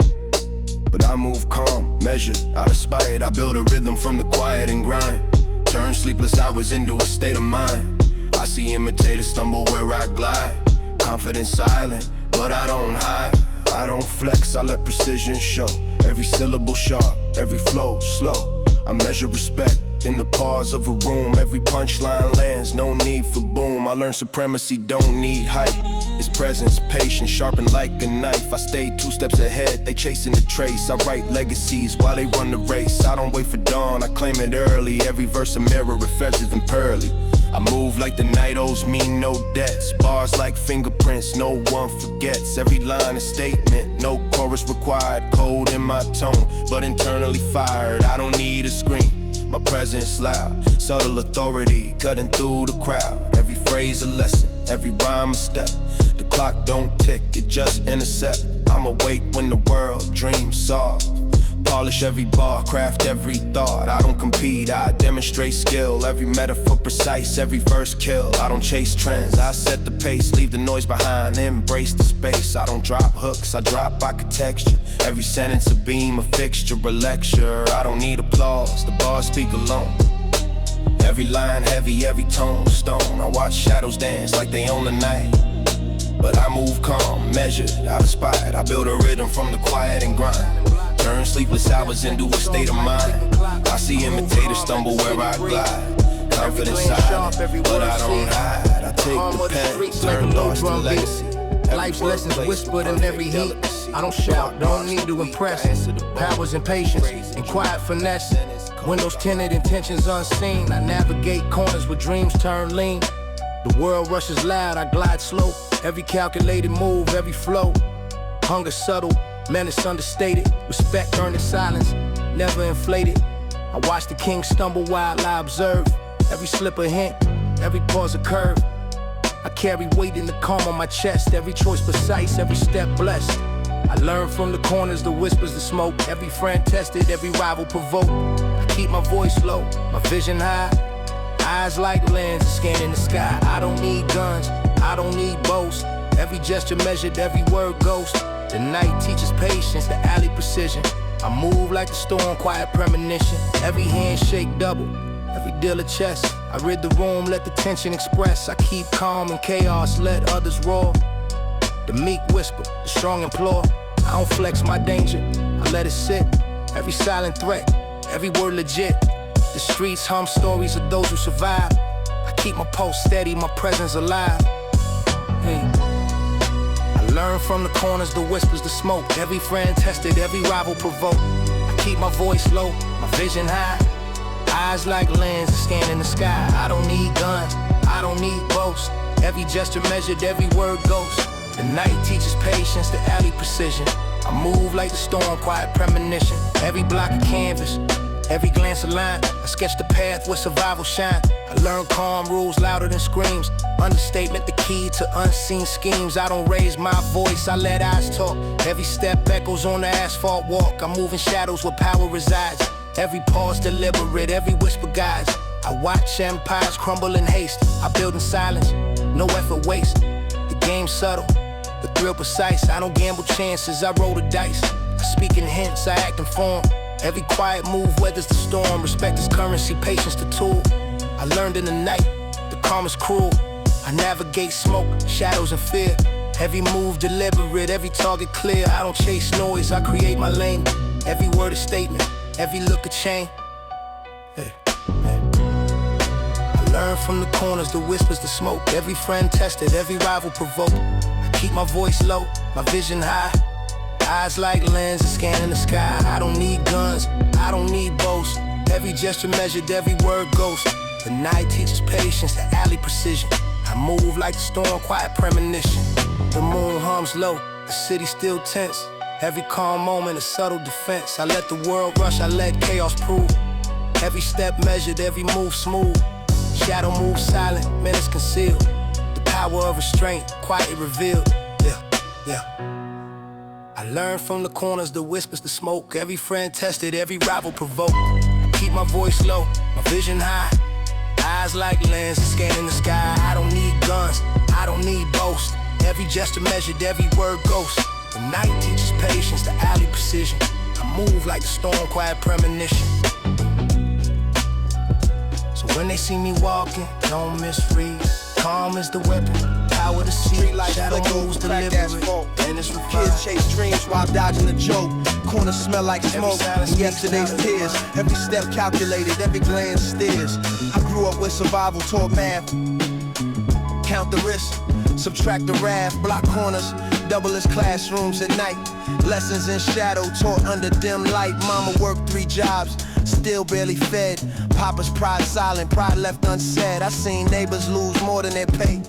Speaker 6: But I move calm, measured, out of spite. I build a rhythm from the quiet and grind. Turn sleepless hours into a state of mind. I see imitators stumble where I glide. Confident silent, but I don't hide. I don't flex, I let precision show. Every syllable sharp, every flow slow. I measure respect in the pause of a room. Every punchline lands, no need for boom. I learned supremacy don't need hype. It's presence, patience, sharpened like a knife. I stay 2 steps ahead, they chasing the trace. I write legacies while they run the race. I don't wait for dawn, I claim it early. Every verse a mirror, refreshes and pearly. I move like the night owes me no debts. Bars like fingerprints, no one forgets. Every line a statement, no chorus required. Cold in my tone, but internally fired. I don't need a scream, my presence loud. Subtle authority, cutting through the crowd. Every phrase a lesson, every rhyme a step. The clock don't tick, it just intercept. I'm awake when the world dreams soft.
Speaker 9: Polish every bar, craft every thought. I don't compete, I demonstrate skill. Every metaphor precise, every verse kill. I don't chase trends, I set the pace. Leave the noise behind, embrace the space. I don't drop hooks, I drop architecture. Every sentence a beam, a fixture, a lecture. I don't need applause, the bars speak alone. Every line heavy, every tone stone. I watch shadows dance like they own the night. But I move calm, measured, out of spite. I build a rhythm from the quiet and grind. Turn sleepless hours into a state of mind. I see imitators stumble where I glide. Confidence silent, but I don't hide. I take the pen, turn lost to legacy.
Speaker 5: Life's lessons whispered in every heat. I don't shout, don't need to impress. Powers and patience, and quiet finesse. Windows tinted, intentions unseen. I navigate corners where dreams turn lean. The world rushes loud, I glide slow. Every calculated move, every flow. Hunger subtle, menace understated. Respect earned in silence, never inflated. I watch the king stumble while I observe. Every slip a hint, every pause a curve. I carry weight in the calm on my chest. Every choice precise, every step blessed. I learn from the corners, the whispers, the smoke. Every friend tested, every rival provoked. I keep my voice low, my vision high. Eyes like lenses scanning the sky. I don't need guns, I don't need boasts. Every gesture measured, every word ghost. The night teaches patience, the alley precision. I move like the storm, quiet premonition. Every handshake double, every deal of chess. I rid the room, let the tension express. I keep calm in chaos, let others roar. The meek whisper, the strong implore. I don't flex my danger, I let it sit. Every silent threat, every word legit. The streets hum stories of those who survive. I keep my pulse steady, my presence alive. I learn from the corners, the whispers, the smoke. Every friend tested, every rival provoked. I keep my voice low, my vision high. Eyes like lenses scanning the sky. I don't need guns, I don't need boasts. Every gesture measured, every word ghost. The night teaches patience, the alley precision. I move like the storm, quiet premonition. Every block of canvas, every glance a line. I sketch the path where survival shine. I learn calm rules louder than screams. Understatement the key to unseen schemes. I don't raise my voice, I let eyes talk. Every step echoes on the asphalt walk. I move in shadows where power resides. Every pause deliberate, every whisper guides. I watch empires crumble in haste. I build in silence, no effort waste. The game's subtle, the thrill precise. I don't gamble chances, I roll the dice. I speak in hints, I act in form. Every quiet move weathers the storm. Respect is currency, patience the tool. I learned in the night, the calm is cruel. I navigate smoke, shadows and fear. Every move deliberate, every target clear. I don't chase noise, I create my lane. Every word a statement, every look a chain. I learn from the corners, the whispers, the smoke. Every friend tested, every rival provoked. I keep my voice low, my vision high. Eyes like lenses scanning the sky. I don't need guns, I don't need boasts. Every gesture measured, every word ghost. The night teaches patience, the alley precision. I move like the storm, quiet premonition. The moon hums low, the city still tense. Every calm moment a subtle defense. I let the world rush, I let chaos prove. Every step measured, every move smooth. Shadow moves silent, menace concealed. The power of restraint, quietly revealed. I learn from the corners, the whispers, the smoke. Every friend tested, every rival provoked. I keep my voice low, my vision high. Eyes like lenses scanning the sky. I don't need guns, I don't need boasts. Every gesture measured, every word ghost. The night teaches patience, the alley precision. I move like the storm, quiet premonition. So when they see me walking, don't misread. Calm is the weapon, power to see. Shadow moves deliberate, and it's refined.
Speaker 10: Kids chase dreams while dodging the joke. Corners smell like smoke and yesterday's tears. Every step calculated, every glance steers. I grew up with survival, taught math. Count the risk, subtract the wrath. Block corners, double as classrooms at night. Lessons in shadow, taught under dim light. Mama worked 3 jobs, still barely fed. Papa's pride silent, pride left unsaid. I seen neighbors lose more than their pay.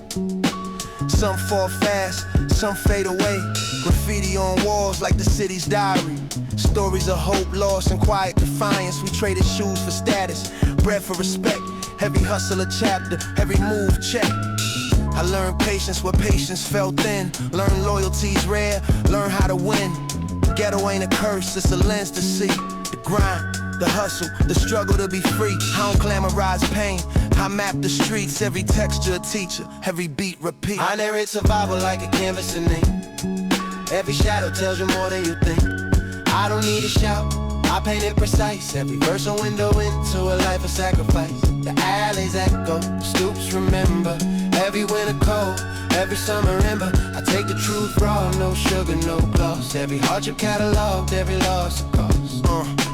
Speaker 10: Some fall fast, some fade away. Graffiti on walls like the city's diary. Stories of hope, loss, and quiet defiance. We traded shoes for status, bread for respect. Every hustle a chapter, every move check. I learned patience where patience felt thin. Learn loyalty's rare, learn how to win. Ghetto ain't a curse, it's a lens to see. The grind, the hustle, the struggle to be free. I don't glamorize pain, I map the streets. Every texture a teacher, every beat repeat.
Speaker 11: I narrate survival like a canvas and ink. Every shadow tells you more than you think. I don't need a shout, I paint it precise. Every verse a window into a life of sacrifice. The alleys echo, stoops remember. Every winter cold, every summer ember. I take the truth raw, no sugar, no gloss. Every hardship cataloged, every loss a cost.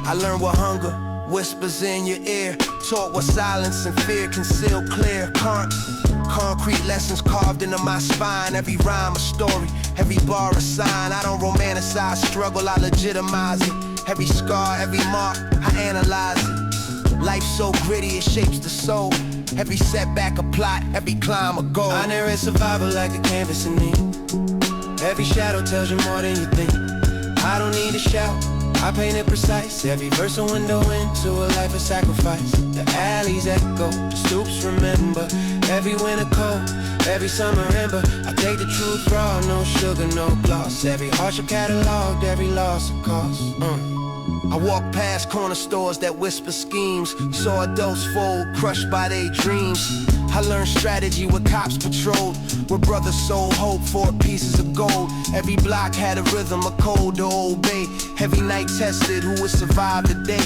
Speaker 10: I learned what hunger whispers in your ear, taught what silence and fear conceal clear. Concrete lessons carved into my spine. Every rhyme a story, every bar a sign. I don't romanticize struggle, I legitimize it. Every scar, every mark, I analyze it. Life so gritty, it shapes the soul. Every setback a plot, every climb a goal.
Speaker 11: I narrate survival like a canvas and ink. Every shadow tells you more than you think. I don't need a shout, I paint it precise. Every verse a window into a life of sacrifice. The alleys echo, the stoops remember. Every winter cold, every summer ember. I take the truth raw, no sugar, no gloss. Every hardship cataloged, every loss a cost.
Speaker 10: I walk past corner stores that whisper schemes. Saw adults fold, crushed by their dreams. I learned strategy with cops patrolled, where brothers sold hope for pieces of gold. Every block had a rhythm, a code to obey. Every night tested who would survive the day.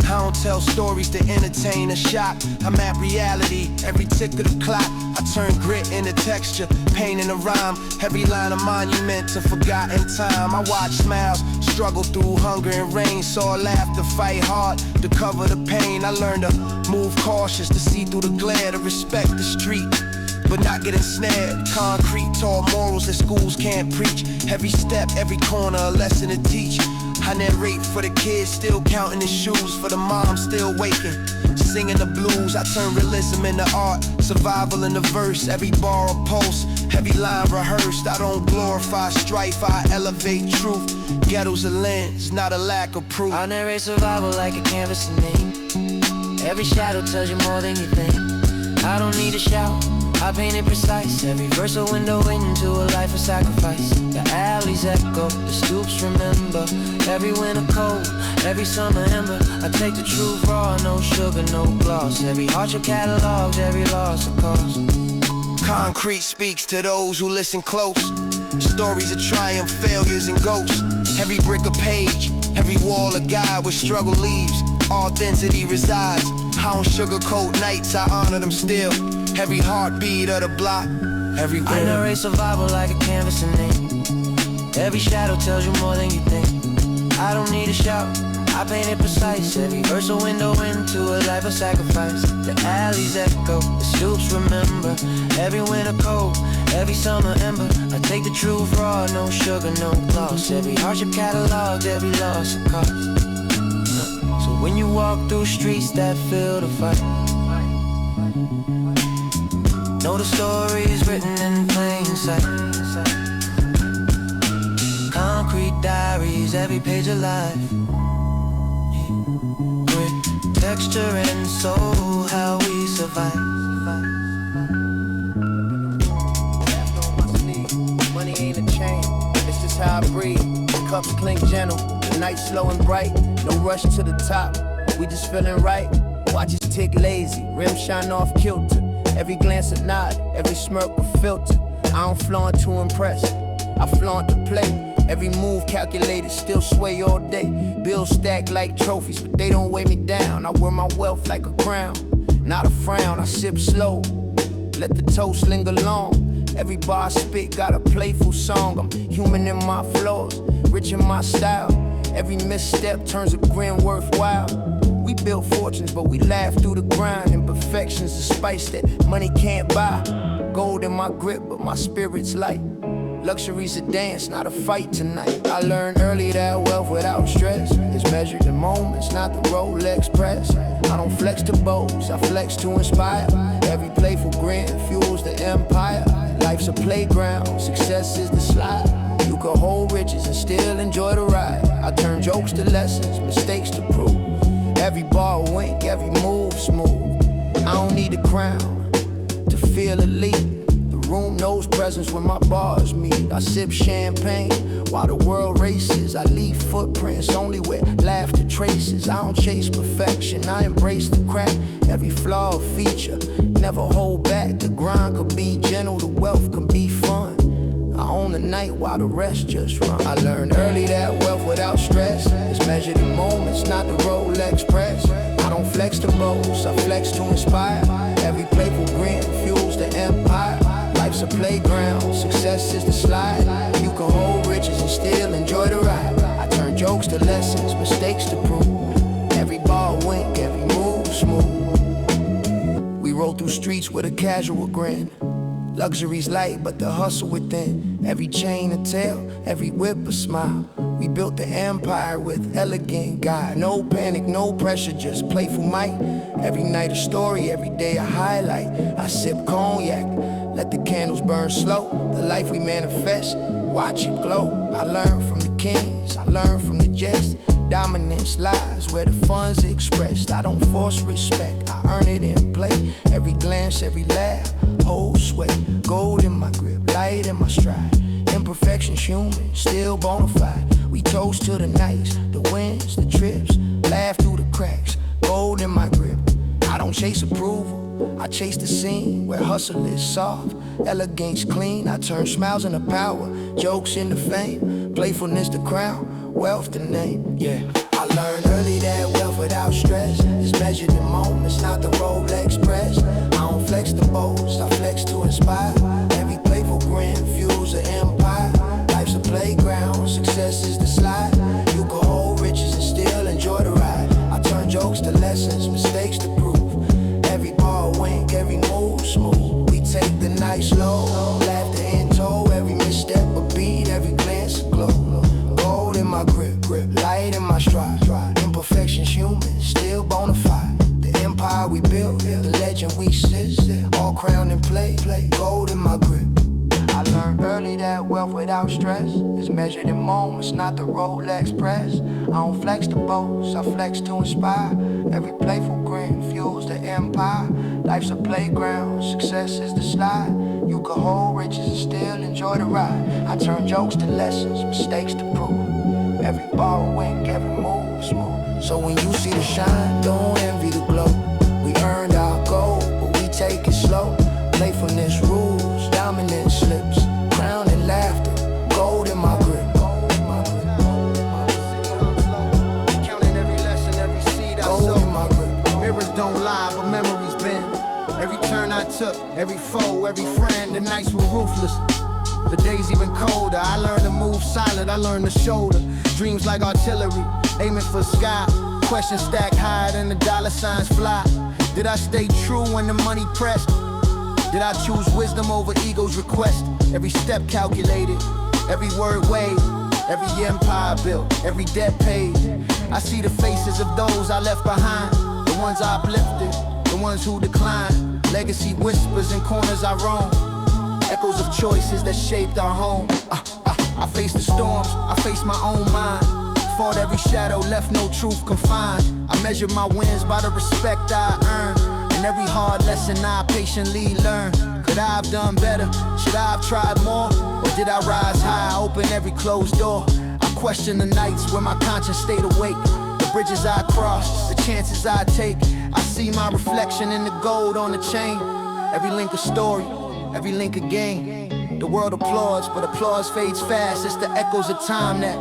Speaker 10: I don't tell stories to entertain or shock. I map reality, every tick of the clock. I turn grit into texture, pain in a rhyme. Every line a monument to forgotten time. I watch smiles struggle through hunger and rain. Saw laughter fight hard to cover the pain. I learned to move cautious, to see through the glare, to respect the street, but not get ensnared. Concrete taught morals that schools can't preach. Every step, every corner, a lesson to teach. I narrate for the kids still counting the shoes, for the mom still waking, singing the blues. I turn realism into art, survival in the verse. Every bar a pulse, every line rehearsed. I don't glorify strife, I elevate truth. Ghetto's a lens, not a lack of proof.
Speaker 11: I narrate survival like a canvas and ink. Every shadow tells you more than you think. I don't need a shout, I paint it precise. Every verse a window into a life of sacrifice. The alleys echo, the stoops remember. Every winter cold, every summer ember. I take the truth raw, no sugar, no gloss. Every hardship catalogs, every loss a cost.
Speaker 10: Concrete speaks to those who listen close. Stories of triumph, failures, and ghosts. Every brick a page, every wall a guide where struggle leaves, authenticity resides. I don't sugarcoat nights, I honor them still. Every heartbeat of the block, every
Speaker 11: I narrate survival like a canvas and ink. Every shadow tells you more than you think. I don't need a shout, I paint it precise. Every verse a window into a life of sacrifice. The alleys echo, the stoops remember. Every winter cold, every summer ember. I take the truth raw, no sugar, no gloss. Every hardship cataloged, every loss a cost. So when you walk through streets that feel the fight, know the stories written in plain sight. Concrete diaries, every page alive. With texture and soul, how we survive.
Speaker 5: Money ain't a chain, it's just how I breathe. The cups clink gentle, the night slow and bright. No rush to the top, we just feeling right. Watch it tick lazy, rims shine off kilter. Every glance a nod, every smirk a filter. I don't flaunt to impress, I flaunt to play. Every move calculated, still sway all day. Bills stacked like trophies, but they don't weigh me down. I wear my wealth like a crown, not a frown. I sip slow, let the toast linger long. Every bar I spit got a playful song. I'm human in my flaws, rich in my style. Every misstep turns a grin worthwhile. We built fortunes, but we laugh through the grind. Imperfections, the spice that money can't buy. Gold in my grip, but my spirit's light. Luxury's a dance, not a fight tonight. I learned early that wealth without stress is measured in moments, not the Rolex press. I don't flex to boast, I flex to inspire. Every playful grin fuels the empire. Life's a playground, success is the slide. You can hold riches and still enjoy the ride. I turn jokes to lessons, mistakes to prove. Every bar a wink, every move smooth. I don't need a crown to feel elite. The
Speaker 4: room knows presence when my bars meet. I sip champagne while the world races. I leave footprints only where laughter traces. I don't chase perfection, I embrace the crack. Every flaw a feature, never hold back. The grind could be gentle, the wealth can be fun. I own the night while the rest just run. I learned early that wealth without stress is measured in moments, not the Rolex press. I don't flex to boast, I flex to inspire. Every playful grin fuels the empire. Life's a playground, success is the slide. You can hold riches and still enjoy the ride. I turn jokes to lessons, mistakes to prove. Every ball wink, every move smooth. We roll through streets with a casual grin. Luxury's light, but the hustle within. Every chain a tale, every whip a smile. We built the empire with elegant guile. No panic, no pressure, just playful might. Every night a story, every day a highlight. I sip cognac, let the candles burn slow. The life we manifest, watch it glow. I learn from the kings, I learn from the jets. Dominance lies where the fun's expressed. I don't force respect, I earn it in play. Every glance, every laugh, whole sway. Gold in my grip, light in my stride. Imperfection's human, still bona fide. We toast to the nights, the wins, the trips. Laugh through the cracks, gold in my grip. I don't chase approval, I chase the scene where hustle is soft, elegance clean. I turn smiles into power, jokes into fame. Playfulness the crown, wealth the name, yeah. I learned early that wealth without stress is measured in moments, not the Rolex press. I don't flex to boast, I flex to inspire. Every playful grin fuels an empire. Life's a playground, success is the slide. You can hold riches and still enjoy the ride. I turn jokes to lessons, mistakes to prove. Every ball wink, every move smooth. We take the night slow, laughter in tow. Every misstep a beat, every glance a glow. Gold in my grip, light in my stride. Imperfection's human, still bona fide. The empire we built, the legend we sit, all crowned in play. Gold in my grip. I learned early that wealth without stress is measured in moments, not the Rolex press. I don't flex to boast, I flex to inspire. Every playful grin fuels the empire. Life's a playground, success is the slide. You can hold riches and still enjoy the ride. I turn jokes to lessons, mistakes to prove. Every ball wink, every move smooth. So when you see the shine, don't envy the glow. We earned our gold, but we take it slow. Playfulness rules, dominance slips. Crown and laughter, gold in my grip.
Speaker 5: Counting every lesson, every seed I
Speaker 4: Gold in my grip.
Speaker 5: Mirrors don't lie, but memories bend. Every turn I took, every foe, every friend. The nights were ruthless, the days even colder. I learned to move silent, I learned to shoulder. Dreams like artillery, aiming for sky. Questions stacked higher than the dollar signs fly. Did I stay true when the money pressed? Did I choose wisdom over ego's request? Every step calculated, every word weighed. Every empire built, every debt paid. I see the faces of those I left behind. The ones I uplifted, the ones who declined. Legacy whispers in corners I roam. Echoes of choices that shaped our home. I faced the storms, I faced my own mind. Fought every shadow, left no truth confined. I measure my wins by the respect I earn. And every hard lesson I patiently learn. Could I have done better? Should I have tried more? Or did I rise high, open every closed door? I question the nights where my conscience stayed awake. The bridges I crossed, the chances I take. I see my reflection in the gold on the chain. Every link a story, every link a game. The world applauds, but applause fades fast. It's the echoes of time that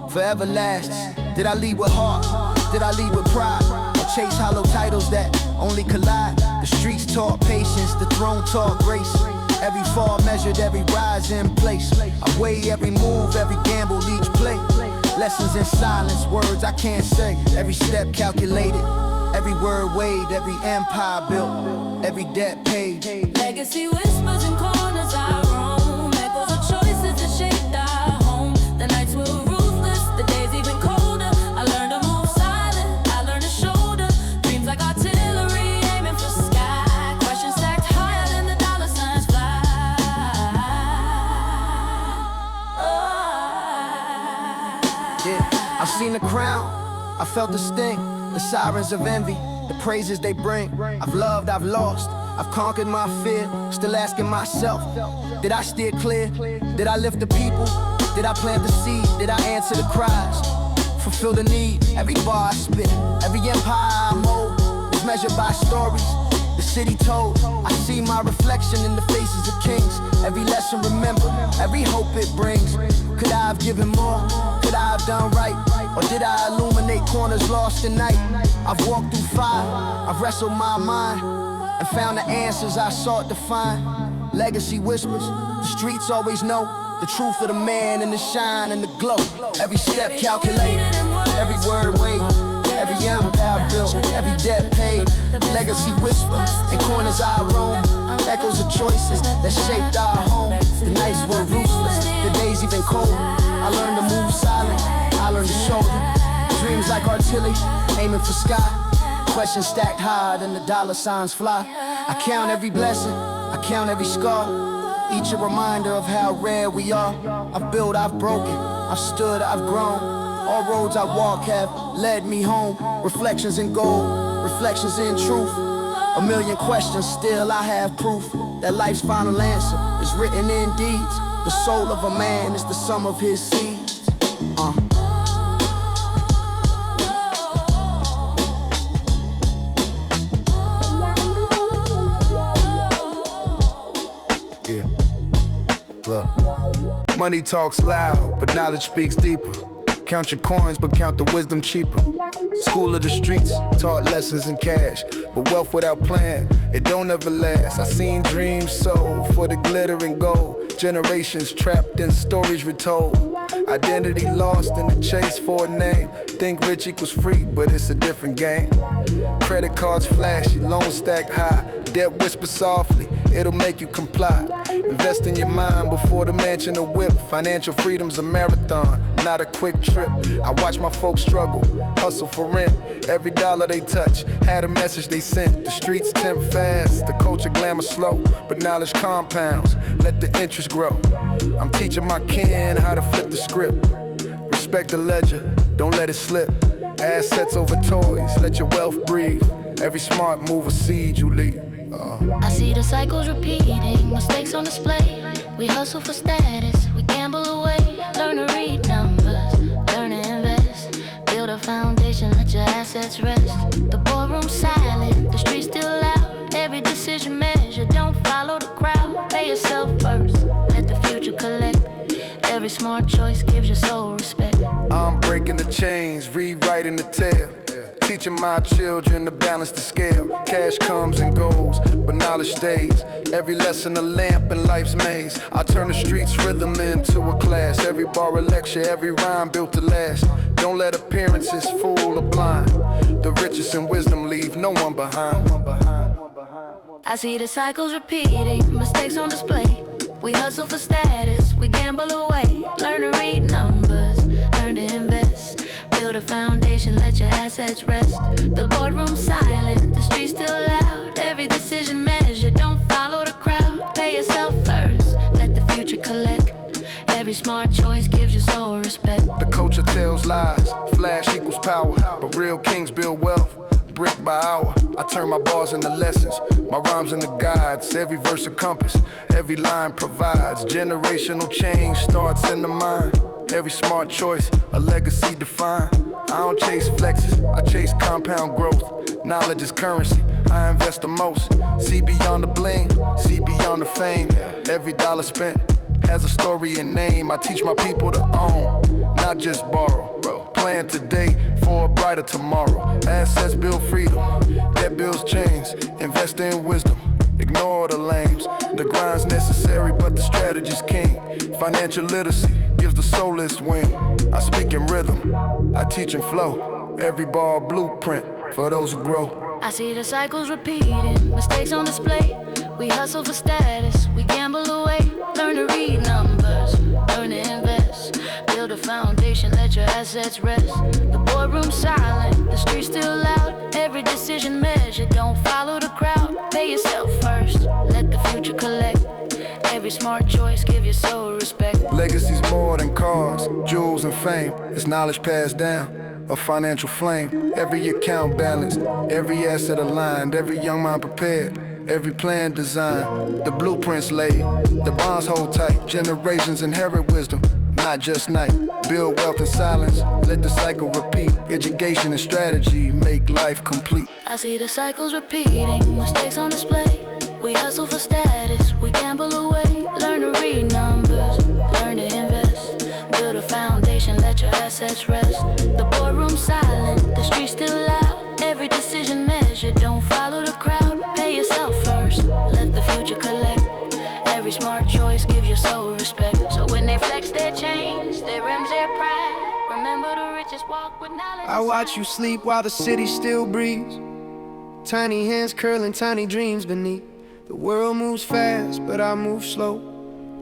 Speaker 5: forever lasts. Did I lead with heart? Did I lead with pride? Or chase hollow titles that only collide? The streets taught patience, the throne taught grace. Every fall measured, every rise in place. I weigh every move, every gamble, each play. Lessons in silence, words I can't say. Every step calculated, every word weighed. Every empire built, every debt paid.
Speaker 7: Legacy whispers in corners I roam. Echoes of choices that shaped our home. The nights were ruthless, the days even colder. I learned to move silent, I learned to shoulder. Dreams like artillery, aiming for sky. Questions stacked higher than the dollar signs fly.
Speaker 5: Yeah, I've seen the crown, I felt the sting. The sirens of envy, the praises they bring. I've loved, I've lost. I've conquered my fear, still asking myself, did I steer clear? Did I lift the people? Did I plant the seed? Did I answer the cries? Fulfill the need, every bar I spit, every empire I mold is measured by stories the city told. I see my reflection in the faces of kings. Every lesson remembered, every hope it brings. Could I have given more? Could I have done right? Or did I illuminate corners lost in night? I've walked through fire, I've wrestled my mind and found the answers I sought to find. Legacy whispers, the streets always know the truth of the man and the shine and the glow. Every step calculated, every word weighed, every empire built, every debt paid. Legacy whisper in corners I roam, echoes of choices that shaped our home. The nights were ruthless, the days even cold. I learned to move silent, I learned to shoulder dreams like artillery, aiming for sky. Questions stacked higher than the dollar signs fly. I count every blessing, I count every scar. Each a reminder of how rare we are. I've built, I've broken, I've stood, I've grown. All roads I walk have led me home. Reflections in gold, reflections in truth. A million questions, still I have proof that life's final answer is written in deeds. The soul of a man is the sum of his seeds.
Speaker 8: Money talks loud, but knowledge speaks deeper. Count your coins, but count the wisdom cheaper. School of the streets, taught lessons in cash. But wealth without plan, it don't ever last. I seen dreams sold for the glitter and gold. Generations trapped in stories retold. Identity lost in the chase for a name. Think rich equals free, but it's a different game. Credit cards flashy, loans stacked high. Debt whisper softly, it'll make you comply. Invest in your mind before the mansion or whip. Financial freedom's a marathon, not a quick trip. I watch my folks struggle, hustle for rent. Every dollar they touch had a message they sent. The streets tempt fast, the culture glamour slow, but knowledge compounds, let the interest grow. I'm teaching my kin how to flip the script. Respect the ledger, don't let it slip. Assets over toys, let your wealth breathe. Every smart move a seed you leave.
Speaker 7: I see the cycles repeating, mistakes on display. We hustle for status, we gamble away. Learn to read numbers, learn to invest. Build a foundation, let your assets rest. The boardroom silent, the streets still loud. Every decision measured, don't follow the crowd. Pay yourself first, let the future collect. Every smart choice gives your soul respect.
Speaker 8: I'm breaking the chains, rewriting the tale. Teaching my children to balance the scale. Cash comes and goes, but knowledge stays. Every lesson a lamp in life's maze. I turn the streets rhythm into a class. Every bar a lecture, every rhyme built to last. Don't let appearances fool or blind. The richest in wisdom leave no one behind.
Speaker 7: I see the cycles repeating, mistakes on display. We hustle for status, we gamble away. Learn to read numbers, learn to invest. Build a foundation, let your assets rest. The boardroom silent, the streets still loud. Every decision measured, don't follow the crowd. Pay yourself first, let the future collect. Every smart choice gives your soul respect.
Speaker 8: The culture tells lies, flash equals power. But real kings build wealth, brick by hour. I turn my bars into lessons, my rhymes into guides. Every verse a compass, every line provides. Generational change starts in the mind. Every smart choice, a legacy defined. I don't chase flexes, I chase compound growth. Knowledge is currency, I invest the most. See beyond the bling, see beyond the fame. Every dollar spent has a story and name. I teach my people to own, not just borrow. Plan today for a brighter tomorrow. Assets build freedom, debt builds chains. Invest in wisdom, ignore the lames. The grind's necessary, but the strategy's king. Financial literacy gives the soul its wing. I speak in rhythm, I teach in flow. Every bar a blueprint for those who grow.
Speaker 7: I see the cycles repeating, mistakes on display. We hustle for status, we gamble away. Learn to read numbers, learn to invest. Build a foundation, let your assets rest. The boardroom silent, the streets still loud. Every decision measured, don't follow the crowd. Pay yourself first, let the future collect. Every smart choice give your soul respect.
Speaker 8: Legacy's more than cars, jewels and fame. It's knowledge passed down, a financial flame. Every account balanced, every asset aligned, every young mind prepared.
Speaker 5: every plan designed, the blueprints laid, the bonds hold tight. Generations inherit wisdom, not just night. Build wealth in silence, let the cycle repeat. Education and strategy make life complete.
Speaker 7: I see the cycles repeating, mistakes on display. We hustle for status, we gamble away. Learn to read numbers, learn to invest. Build a foundation, let your assets rest. The boardroom silent, the street still loud. Every decision measured, don't follow the crowd. Pay yourself first, let the future collect. Every smart choice gives your soul respect. So when they flex their chains, their rims, their pride, remember the richest walk with knowledge.
Speaker 2: I watch you sleep while the city still breathes. Tiny hands curling, tiny dreams beneath. The world moves fast, but I move slow.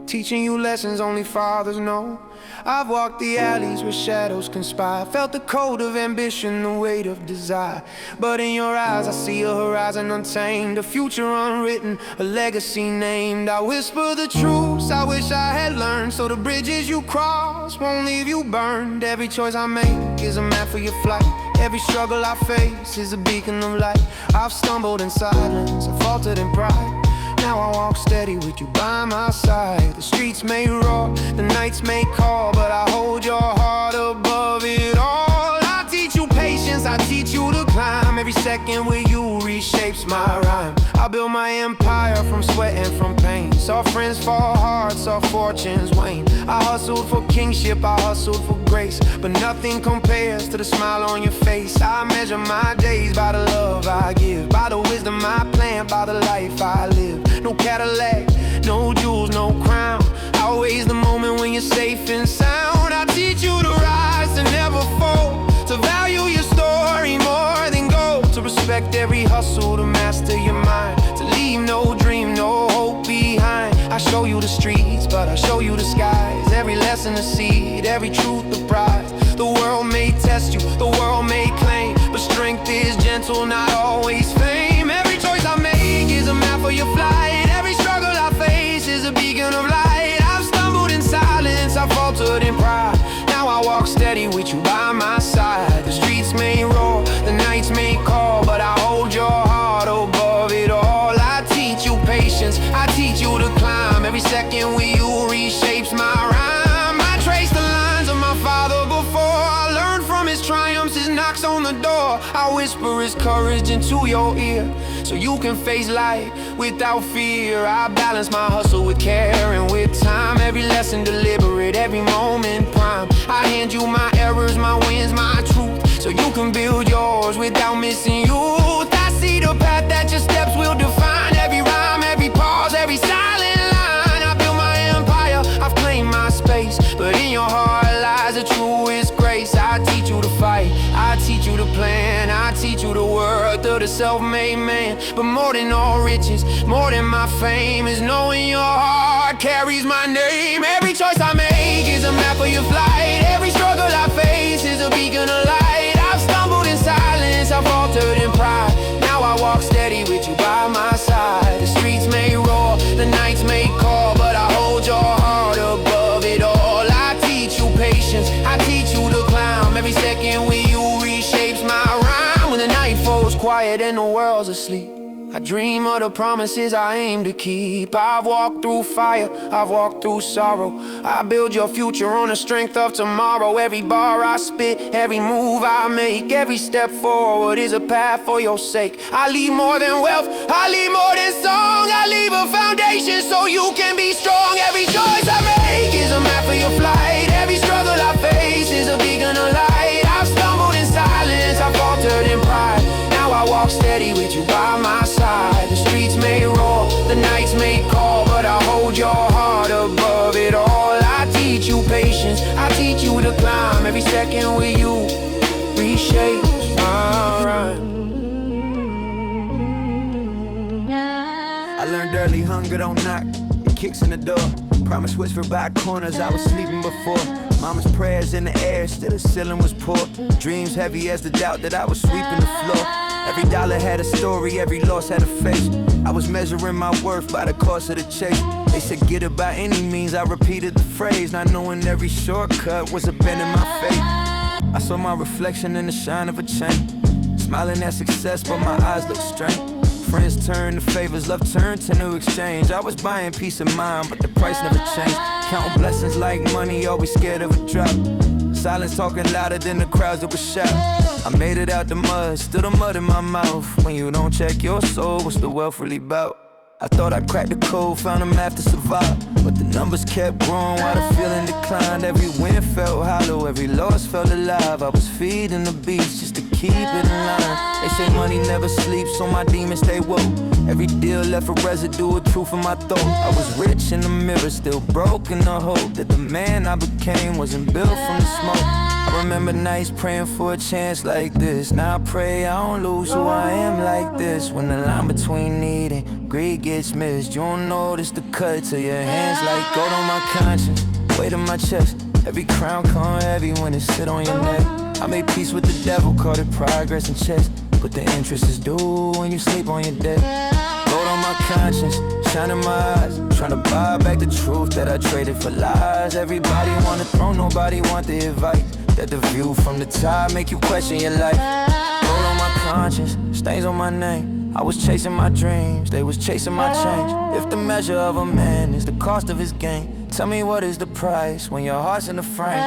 Speaker 2: Teaching you lessons only fathers know. I've walked the alleys where shadows conspire. Felt the cold of ambition, the weight of desire. But in your eyes I see a horizon untamed, a future unwritten, a legacy named. I whisper the truths I wish I had learned, so the bridges you cross won't leave you burned. Every choice I make is a map for your flight. Every struggle I face is a beacon of light. I've stumbled in silence, I faltered in pride. Now I walk steady with you by my side. The streets may roar, the nights may call, but I hold your heart above it all. I teach you patience, I teach you to climb. Every second with you reshapes my rhyme. I built my empire from sweat and from pain. Saw friends fall hard, saw fortunes wane. I hustled for kingship, I hustled for grace, but nothing compares to the smile on your face. I measure my days by the love I give, by the wisdom I plant, by the life I live. No Cadillac, no jewels, no crown. Always the moment when you're safe and sound. I teach you to rise, to never fall, to value your story more than gold, to respect every hustle, to master your mind, to leave no dream, no hope behind. I show you the streets, but I show you the skies. Every lesson a seed, every truth a prize. The world may test you, the world may claim, but strength is gentle, not always fame. Every choice I make is a map for your flight. Every struggle I face is a beacon of light. I've stumbled in silence, I've faltered in pride. Now I walk steady with you by my side. The streets may roar, the nights may call, but I hold your heart above it all. I teach you patience, I teach you to climb. Every second with you reshapes my rhyme. I trace the lines of my father before. I learned from his triumphs, his knocks on the door. I whisper his courage into your ear, so you can face life without fear. I balance my hustle with care and with time. Every lesson deliberate, every moment prime. I hand you my errors, my wins, my truth, so you can build yours without missing youth. I see the path that your steps will define. Every rhyme, every pause, every silent line. I built my empire, I've claimed my space, but in your heart lies the truest grace. I teach you to fight, I teach you to plan, I teach you the worth of the self-made man. But more than all riches, more than my fame, is knowing your heart carries my name. Every choice I make is a map for your flight. Every struggle I face is a beacon of light. I've stumbled in silence, I've faltered in pride. Now I walk steady with you by my side. The streets may roar, the nights may call, but I hold your heart above it all. I teach you patience, I teach you to climb. Every second with you reshapes my rhyme. When the night falls quiet and the world's asleep, I dream of the promises I aim to keep. I've walked through fire, I've walked through sorrow. I build your future on the strength of tomorrow. Every bar I spit, every move I make, every step forward is a path for your sake. I leave more than wealth, I leave more than song. I leave a foundation so you can be strong. Every choice I make is a map for your flight. Every struggle I face is a beacon of light. I've stumbled in silence, I've faltered in pride. Now I walk steady with you by my side. The streets may roar, the nights may call, but I hold your heart above it all. I teach you patience, I teach you to climb. Every second with you reshapes my rhyme.
Speaker 3: I learned early, hunger don't knock, it kicks in the door. Promise whispered by corners, I was sleeping before. Mama's prayers in the air, still the ceiling was poor. Dreams heavy as the doubt that I was sweeping the floor. Every dollar had a story, every loss had a face. I was measuring my worth by the cost of the chase. They said get it by any means, I repeated the phrase, not knowing every shortcut was a bend in my fate. I saw my reflection in the shine of a chain, smiling at success, but my eyes looked strained.
Speaker 1: friends turned to favors, love turned to new exchange. I was buying peace of mind, but the price never changed. Counting blessings like money, always scared of a drop. Silence talking louder than the crowds that would shout. I made it out the mud, still the mud in my mouth. When you don't check your soul, what's the wealth really about? I thought I cracked the code, found a math to survive. But the numbers kept growing while the feeling declined. Every win felt hollow, every loss felt alive. I was feeding the beast just to keep it in line. They say money never sleeps, so my demons stay woke. Every deal left a residue of truth in my throat. I was rich in the mirror, still broke in the hope that the man I became wasn't built from the smoke. I remember nights praying for a chance like this. Now I pray I don't lose who I am like this. When the line between need and greed gets missed, you don't notice the cut to your hands like gold on my conscience, weight on my chest. Every crown come heavy when it sit on your neck. I made peace with the devil, called it progress and chess. But the interest is due when you sleep on your debt. Gold on my conscience, shining my eyes, trying to buy back the truth that I traded for lies. Everybody want the throne, nobody want the advice. That the view from the top make you question your life. Gold on my conscience, stains on my name. I was chasing my dreams, they was chasing my change. If the measure of a man is the cost of his gain, tell me what is the price when your heart's in the frame.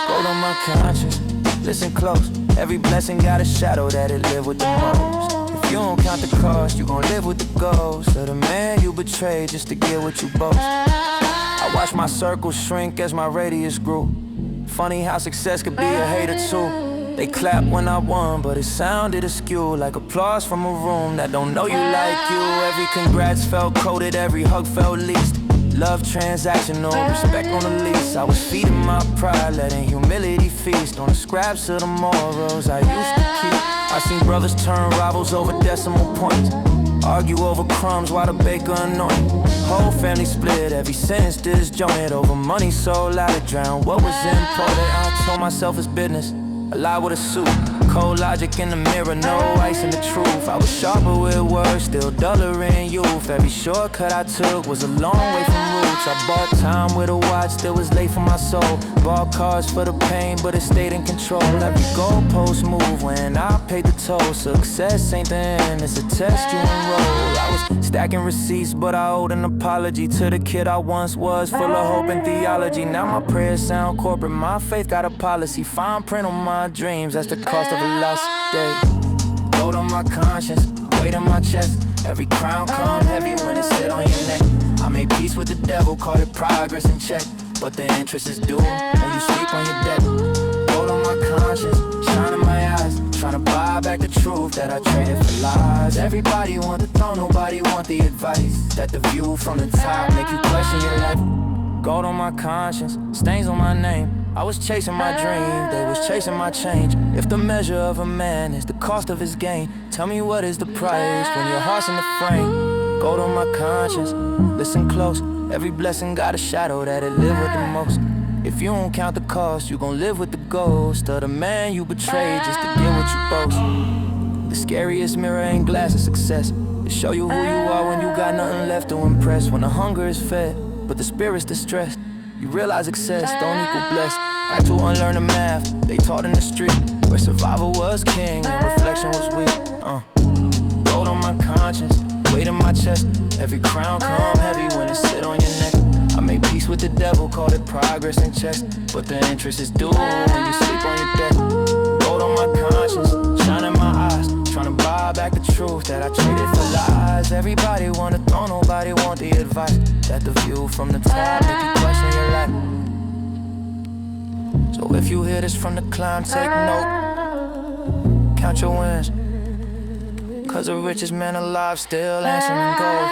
Speaker 1: Gold on my conscience, listen close. Every blessing got a shadow that it live with the most. If you don't count the cost, you gon' live with the ghost of the man you betrayed just to get what you boast. I watched my circle shrink as my radius grew. Funny how success could be a hater too. They clap when I won, but it sounded askew, like applause from a room that don't know you like you. Every congrats felt coded, every hug felt leased. Love transactional, respect on the lease. I was feeding my pride, letting humility feast on the scraps of the morals I used to keep. I seen brothers turn rivals over decimal points, argue over crumbs while the baker anoint. Whole family split, every sentence disjointed over money so loud it drowned what was important. I told myself it's business, a lie with a suit. Cold logic in the mirror, no ice in the truth. I was sharper with words, still duller in youth. Every shortcut I took was a long way from roots. I bought time with a watch, still was late for my soul. Bought cars for the pain, but it stayed in control. Every goalpost move when I paid the toll. Success ain't the end, it's a test you enroll. I was stacking receipts, but I owed an apology to the kid I once was, full of hope and theology. Now my prayers sound corporate, my faith got a policy. Fine print on my dreams, that's the cost of a lost day. Gold on my conscience, weight on my chest. Every crown come heavy when it sit on your neck. I made peace with the devil, called it progress and check. But the interest is due when you sleep on your debt. Gold on my conscience, shining my eyes, trying to buy back the truth that I traded for lies. Everybody want the throne, nobody want the advice. That the view from the top make you question your life. Gold on my conscience, stains on my name. I was chasing my dream, they was chasing my change. If the measure of a man is the cost of his gain, tell me what is the price when your heart's in the frame. Gold on my conscience, listen close. Every blessing got a shadow that it live with the most. If you don't count the cost, you gon' live with the ghost of the man you betrayed just to get what you boast. The scariest mirror ain't glass of success. It show you who you are when you got nothing left to impress. When the hunger is fed, but the spirit's distressed, you realize excess don't equal blessed. Had to unlearn the math they taught in the street, where survival was king and reflection was weak. Gold on my conscience, weight in my chest. Every crown come heavy when it sit on your neck. I made peace with the devil, called it progress and chess. But the interest is due when you sleep on your debt. Gold on my conscience, shining my eyes, trying to buy back the truth that I traded for lies. Everybody want the throne, nobody want the advice. That the view from the top make you question your life. So if you hear this from the climb, take note, count your wins. Cause the richest man alive still answering gold.